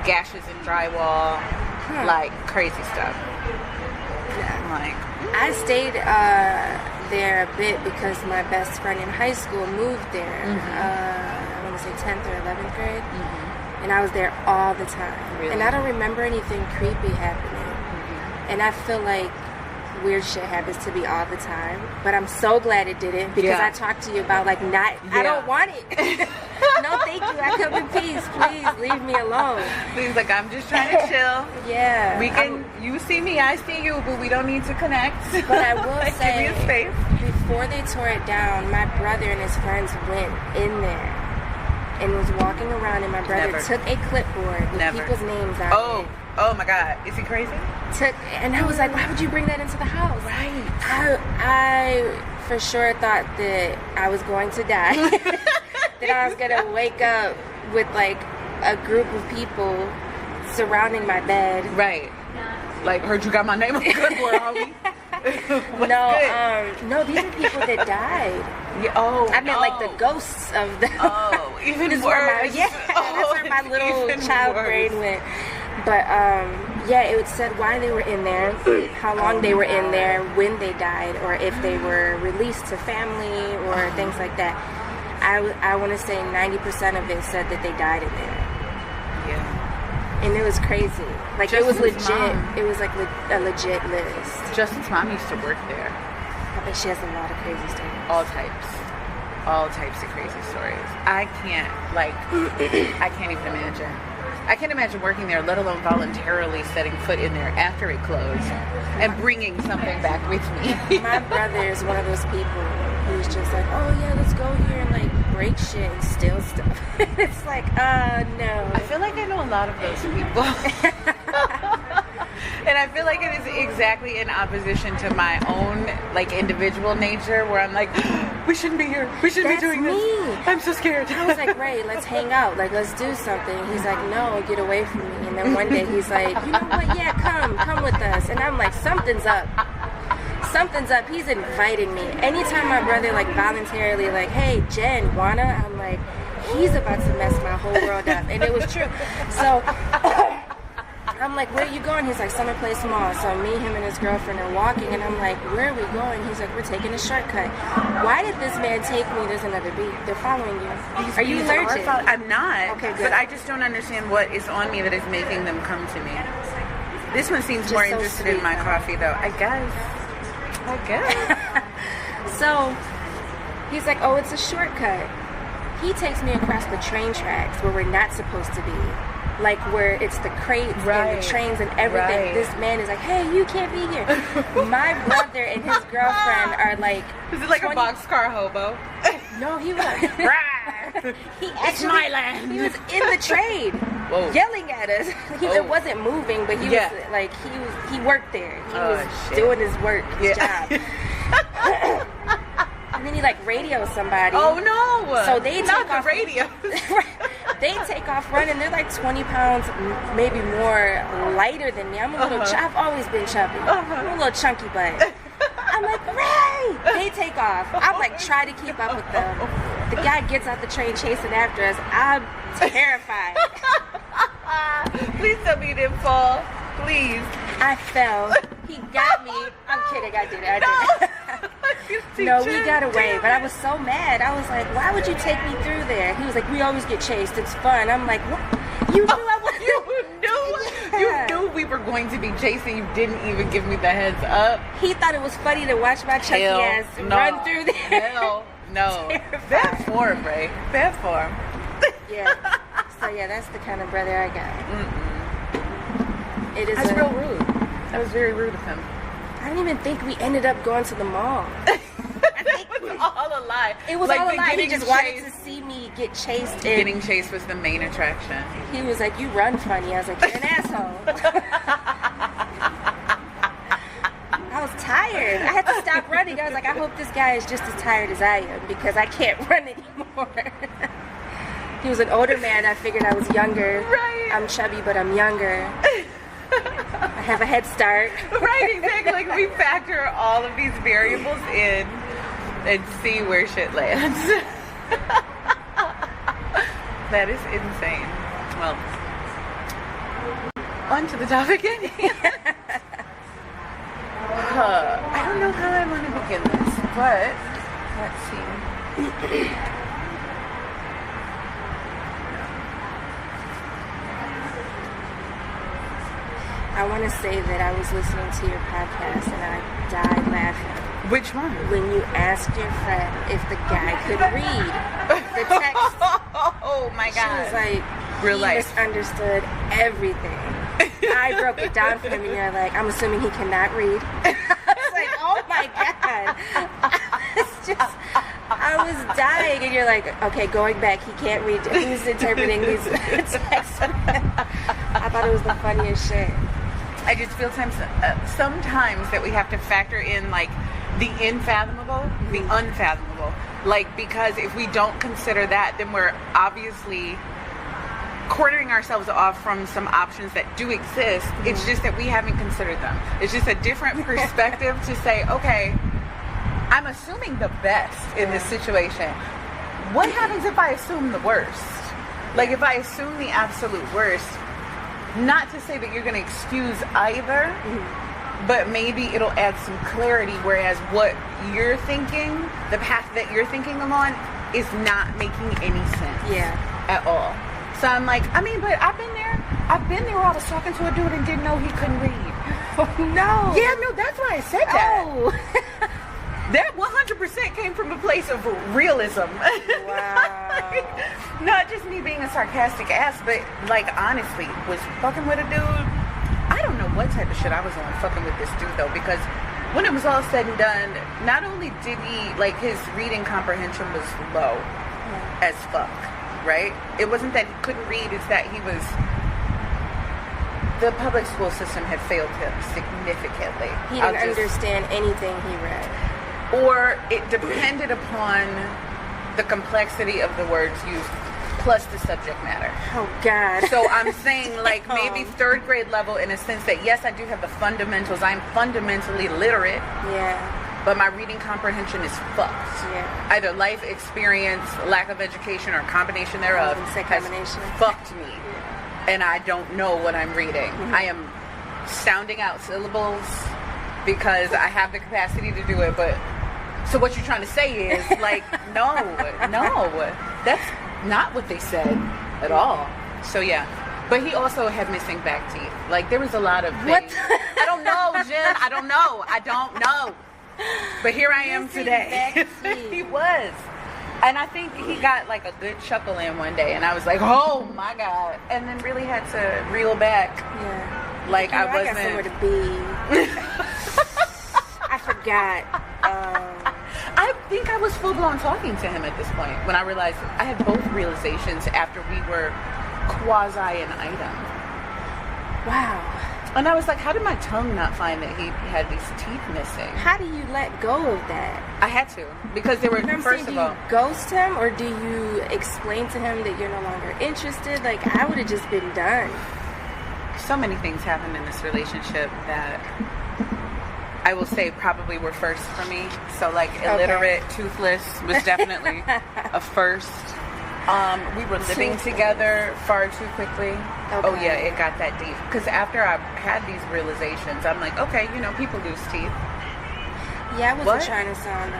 gashes in drywall, like crazy stuff. Like I stayed there a bit because my best friend in high school moved there. I want to say 10th or 11th grade. And I was there all the time. Really? And I don't remember anything creepy happening. And I feel like weird shit happens to me all the time, but I'm so glad it didn't because I talked to you about like I don't want it. No, thank you. I come in peace. Please leave me alone. He's like, I'm just trying to chill. Yeah. We can. You see me, I see you, but we don't need to connect. But I will say, give me a space. Before they tore it down, my brother and his friends went in there and was walking around, and my brother took a clipboard with people's names on it. Oh my God, is he crazy? And I was like, why would you bring that into the house? Right. I for sure thought that I was going to die. That I was going to wake up with like a group of people surrounding my bed. Right. Like, heard you got my name on the clipboard, homie. No, these are people that died. Yeah, I meant like the ghosts of the. Even worse. That's where my little child brain went. But it said why they were in there, how long they were in there, when they died, or if they were released to family or things like that. I want to say 90% of it said that they died in there. Yeah. And it was crazy. Like Justin's it was legit. Mom. It was like a legit list. Justin's mom used to work there. I bet she has a lot of crazy stories. All types of crazy stories. I can't even imagine. I can't imagine working there, let alone voluntarily setting foot in there after it closed and bringing something back with me. My brother is one of those people who's just like, oh yeah, let's go here and like break shit and steal stuff. It's like, no. I feel like I know a lot of those people. And I feel like it is exactly in opposition to my own like individual nature where I'm like, we shouldn't be here. We shouldn't be doing this. I'm so scared. I was like, Ray, let's hang out. Like, let's do something. He's like, no, get away from me. And then one day he's like, you know what? Yeah, come with us. And I'm like, something's up. Something's up. He's inviting me. Anytime my brother like voluntarily like, hey, Jen, wanna? I'm like, he's about to mess my whole world up. And it was true. So I'm like, where are you going? He's like, Somerplace Mall. So me, him, and his girlfriend are walking, and I'm like, where are we going? He's like, we're taking a shortcut. Why did this man take me? There's another beat. They're following you. Are you allergic? I'm not. Okay, good. But I just don't understand what is on me that is making them come to me. This one seems more so interested sweet, in my though. coffee, though. I guess. So he's like, oh, it's a shortcut. He takes me across the train tracks where we're not supposed to be. Like where it's the crates and the trains and everything. Right. This man is like, hey, you can't be here. My brother and his girlfriend are like... Is it like 20... a boxcar hobo? No, he was... he actually, my land. He was in the train. Whoa. Yelling at us. It wasn't moving, but he was like, he worked there. He was doing his work, his job. And then he like radios somebody. Oh no! So they take off. Radio. They take off running. They're like 20 pounds, maybe more lighter than me. I'm a little. I've always been chubby. I'm a little chunky butt. I'm like, hooray! They take off. I'm like, try to keep up with them. The guy gets out the train chasing after us. I'm terrified. Please tell me you didn't fall. Please. I fell. He got me. I'm kidding. I did it. No, we got away. But I was so mad. I was like, why would you take me through there? He was like, we always get chased. It's fun. I'm like, what? You knew I was. You knew we were going to be chasing. You didn't even give me the heads up. He thought it was funny to watch my chunky ass run through there. Hell no. Bad form, Ray. Bad form. Yeah. So yeah, that's the kind of brother I got. It is. That's real rude. That was very rude of him. I don't even think we ended up going to the mall. I think it was all a lie. It was like all a lie. He just wanted to see me get chased. Getting chased was the main attraction. He was like, you run funny. I was like, you're an asshole. I was tired. I had to stop running. I was like, I hope this guy is just as tired as I am because I can't run anymore. He was an older man. I figured I was younger. Right. I'm chubby, but I'm younger. I have a head start. Right, exactly. Like we factor all of these variables in and see where shit lands. That is insane. Well, on to the topic at hand. I don't know how I want to begin this, but let's see. I want to say that I was listening to your podcast and I died laughing. Which one? When you asked your friend if the guy could read the text. Oh my God. She was like, real life. Misunderstood everything. I broke it down for him and you're like, I'm assuming he cannot read. I was like, oh my God. It's just, I was dying and you're like, okay, going back, he can't read. Who's interpreting these texts? I thought it was the funniest shit. I just feel sometimes that we have to factor in like the unfathomable, the unfathomable. Like, because if we don't consider that, then we're obviously quartering ourselves off from some options that do exist. It's just that we haven't considered them. It's just a different perspective to say, okay, I'm assuming the best in this situation. What happens if I assume the worst? Like, if I assume the absolute worst, not to say that you're going to excuse either, but maybe it'll add some clarity, whereas what you're thinking, the path that you're thinking along, is not making any sense at all. So I'm like, I mean, but I've been there where I was talking to a dude and didn't know he couldn't read. Oh, no. Yeah, no, that's why I said that. Oh. That 100% came from a place of realism. Wow. Like, not just me being a sarcastic ass, but like honestly, was fucking with a dude. I don't know what type of shit I was on fucking with this dude though, because when it was all said and done, not only did he, like, his reading comprehension was low as fuck, right? It wasn't that he couldn't read, it's that the public school system had failed him significantly. He didn't understand anything he read. Or it depended upon the complexity of the words used plus the subject matter. Oh, God. So I'm saying, like, maybe third grade level in a sense that, yes, I do have the fundamentals. I'm fundamentally literate. Yeah. but my reading comprehension is fucked. Yeah. Either life experience, lack of education, or combination thereof has fucked me. Yeah. And I don't know what I'm reading. I am sounding out syllables because I have the capacity to do it, but so what you're trying to say is like, no, that's not what they said at all. So yeah. But he also had missing back teeth. Like, there was a lot of things. What? I don't know, Jen. I don't know. But here I am today. He was. And I think he got like a good chuckle in one day. And I was like, oh my God. And then really had to reel back. Yeah. Like, I wasn't. I got somewhere to be. I forgot. I think I was full blown talking to him at this point when I realized I had both realizations after we were quasi an item. Wow. And I was like, how did my tongue not find that he had these teeth missing? How do you let go of that? I had to, because they were, first of all. Do you ghost him, or do you explain to him that you're no longer interested? Like, I would have just been done. So many things happened in this relationship that I will say probably were first for me. So like illiterate, toothless was definitely a first. We were living together far too quickly. Okay. Oh yeah, it got that deep. Because after I had these realizations, I'm like, okay, you know, people lose teeth. Yeah, I wasn't trying to sound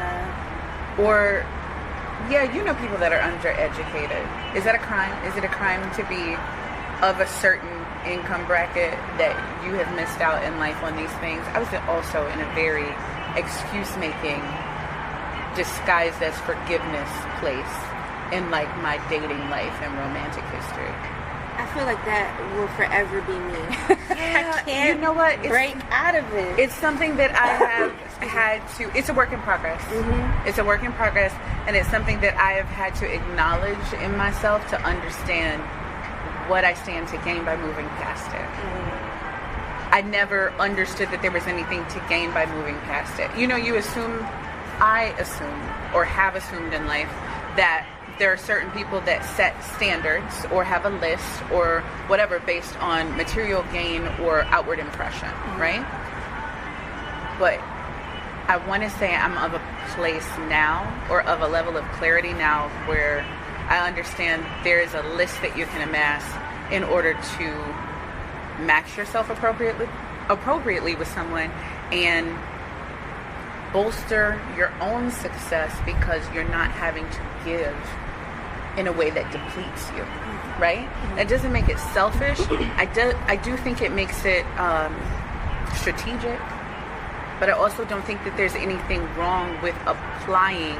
or, yeah, you know people that are undereducated. Is that a crime? Is it a crime to be of a certain income bracket that you have missed out in life on these things? I was also in a very excuse-making, disguised as forgiveness place in like my dating life and romantic history. I feel like that will forever be me. Yeah, I can't, you know what? break out of it. It's something that I have had to. It's a work in progress. Mm-hmm. It's a work in progress, and it's something that I have had to acknowledge in myself to understand what I stand to gain by moving past it. Mm-hmm. I never understood that there was anything to gain by moving past it. You know, I assume, or have assumed in life, that there are certain people that set standards or have a list or whatever based on material gain or outward impression, right? But I want to say I'm of a place now, or of a level of clarity now, where I understand there is a list that you can amass in order to match yourself appropriately with someone and bolster your own success, because you're not having to give in a way that depletes you, right? That doesn't make it selfish. I do think it makes it strategic, but I also don't think that there's anything wrong with applying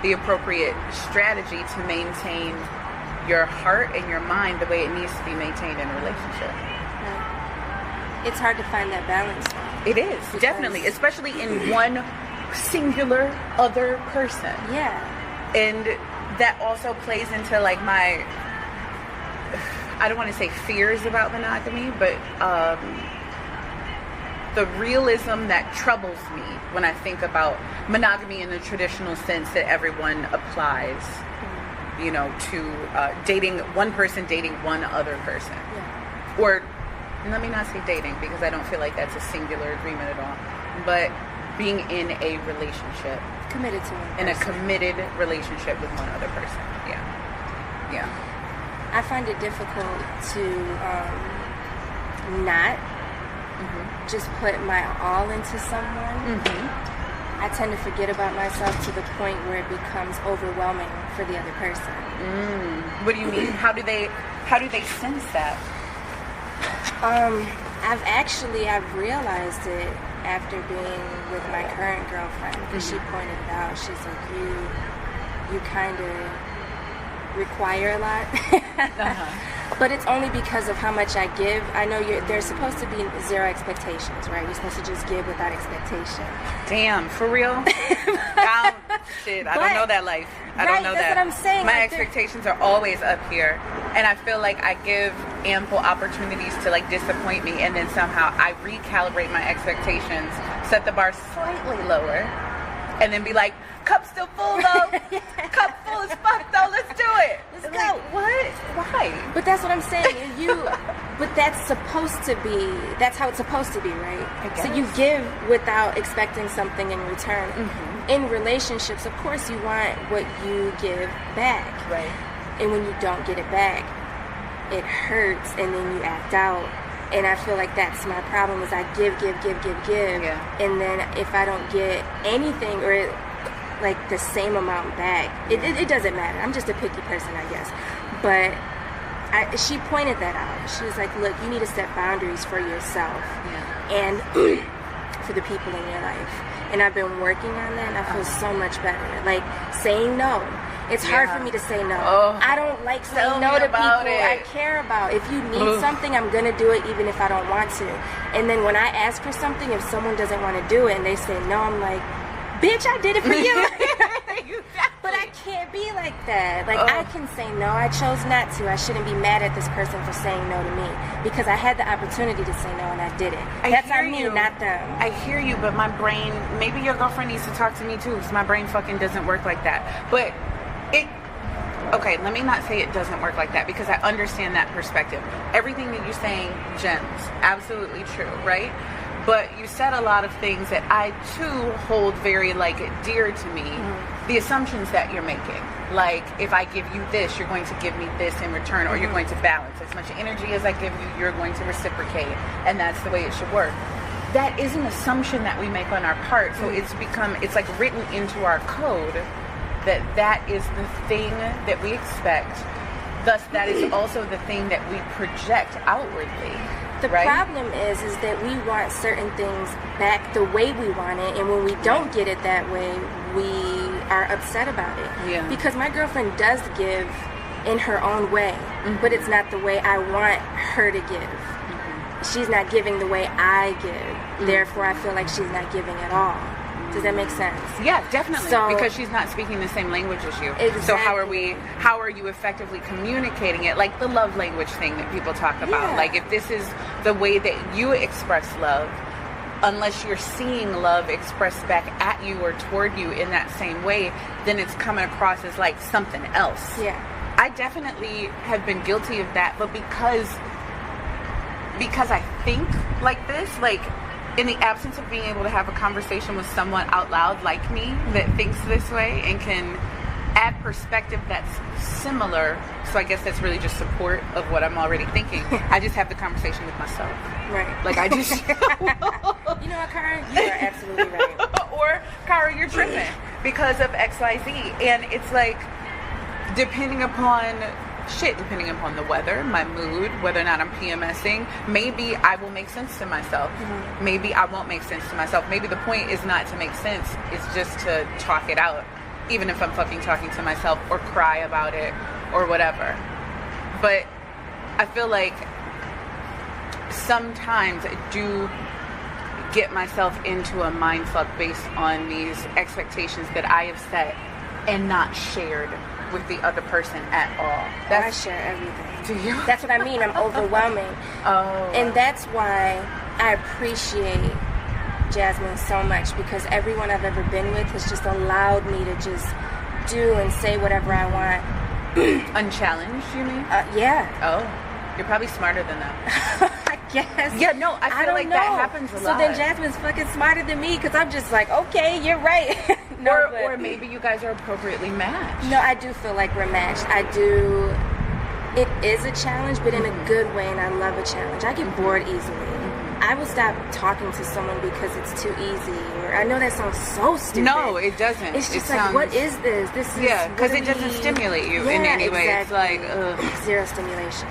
the appropriate strategy to maintain your heart and your mind the way it needs to be maintained in a relationship. It's hard to find that balance. It is, definitely, especially in one singular other person. Yeah. And that also plays into like my, I don't want to say fears about monogamy, but the realism that troubles me when I think about monogamy in the traditional sense that everyone applies, you know, to dating one person, dating one other person. Yeah. Or let me not say dating, because I don't feel like that's a singular agreement at all, but being in a relationship. Committed to one person. In a committed relationship with one other person. Yeah. Yeah. I find it difficult to not just put my all into someone. I tend to forget about myself to the point where it becomes overwhelming for the other person. What do you mean? How do they sense that? I've realized it after being with my current girlfriend, because she pointed it out. She's like, you kind of require a lot. But it's only because of how much I give. I know there's supposed to be zero expectations, right? You're supposed to just give without expectation. Damn, for real? Shit, I don't know that life. I don't know that. That's what I'm saying. My expectations are always up here, and I feel like I give ample opportunities to like disappoint me, and then somehow I recalibrate my expectations, set the bar slightly lower, and then be like, cup still full though. Cup full as fuck though. Let's do it. Let's go. Like, what? Right. But that's what I'm saying. But that's how it's supposed to be, right? I guess. So you give without expecting something in return. Mm-hmm. In relationships, of course, you want what you give back. Right. And when you don't get it back, it hurts, and then you act out. And I feel like that's my problem, is I give. Yeah. And then if I don't get anything or like the same amount back, it doesn't matter. I'm just a picky person, I guess. But she pointed that out. She was like, look, you need to set boundaries for yourself and for the people in your life. And I've been working on that, and I feel so much better. Like, saying no. It's hard for me to say no. Oh, I don't like saying no to people I care about. If you need something, I'm going to do it even if I don't want to. And then when I ask for something, if someone doesn't want to do it and they say no, I'm like, bitch, I did it for you. Exactly. But I can't be like that. Like, I can say no. I chose not to. I shouldn't be mad at this person for saying no to me, because I had the opportunity to say no and I didn't. That's on me, not them. I hear you, but my brain, maybe your girlfriend needs to talk to me too, because my brain fucking doesn't work like that. But okay, let me not say it doesn't work like that, because I understand that perspective. Everything that you're saying, gems, absolutely true, right? But you said a lot of things that I too hold very like dear to me. Mm-hmm. The assumptions that you're making, like, if I give you this, you're going to give me this in return, or you're going to balance. As much energy as I give you, you're going to reciprocate, and that's the way it should work. That is an assumption that we make on our part. So it's like written into our code that is the thing that we expect. Thus, that is also the thing that we project outwardly. The problem is that we want certain things back the way we want it, and when we don't get it that way, we are upset about it. Yeah. Because my girlfriend does give in her own way, but it's not the way I want her to give. She's not giving the way I give. Therefore, I feel like she's not giving at all. Does that make sense? Yeah, definitely. So, because she's not speaking the same language as you. Exactly. So how are you effectively communicating it? Like the love language thing that people talk about. Yeah. Like, if this is the way that you express love, unless you're seeing love expressed back at you or toward you in that same way, then it's coming across as like something else. Yeah. I definitely have been guilty of that, but because I think like this, like, in the absence of being able to have a conversation with someone out loud like me that thinks this way and can add perspective that's similar, so I guess that's really just support of what I'm already thinking. I just have the conversation with myself. Right. Like, I just... You know what, Carra? You are absolutely right. Or, Carra, you're tripping because of XYZ. And it's like, depending upon the weather, my mood, whether or not I'm PMSing, maybe I will make sense to myself. Mm-hmm. Maybe I won't make sense to myself. Maybe the point is not to make sense. It's just to talk it out, even if I'm fucking talking to myself, or cry about it or whatever. But I feel like sometimes I do get myself into a mind fuck based on these expectations that I have set and not shared with the other person at all. I share everything. Do you? That's what I mean. I'm overwhelming. Oh. And that's why I appreciate Jasmine so much, because everyone I've ever been with has just allowed me to just do and say whatever I want. Unchallenged, you mean? Yeah. Oh. You're probably smarter than that. I guess. Yeah, no, I feel like that happens a lot. So then Jasmine's fucking smarter than me, because I'm just like, okay, you're right. Or maybe you guys are appropriately matched. No, I do feel like we're matched. I do. It is a challenge, but in a good way, and I love a challenge. I get bored easily. I will stop talking to someone because it's too easy. Or I know that sounds so stupid. No, it doesn't. It's just like, what is this? This is because it doesn't stimulate you in any way. Exactly. It's like zero stimulation.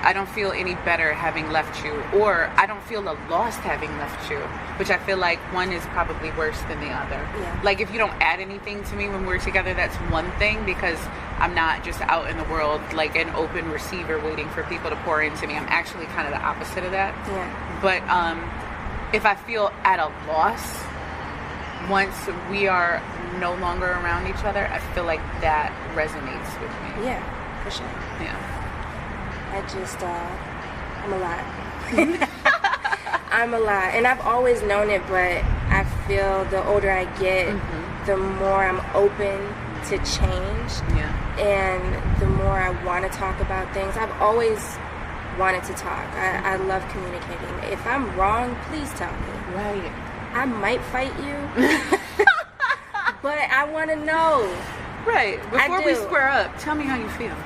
I don't feel any better having left you, or I don't feel a loss having left you, which I feel like one is probably worse than the other. Yeah. Like, if you don't add anything to me when we're together, that's one thing, because I'm not just out in the world like an open receiver waiting for people to pour into me. I'm actually kind of the opposite of that. Yeah. But if I feel at a loss once we are no longer around each other, I feel like that resonates with me. Yeah, for sure. Yeah. I just, I'm a lot. I'm a lot. And I've always known it, but I feel the older I get, the more I'm open to change. Yeah. And the more I want to talk about things, I've always wanted to talk. I love communicating. If I'm wrong, please tell me. Right. I might fight you, but I want to know. Right. Before we square up, tell me how you feel.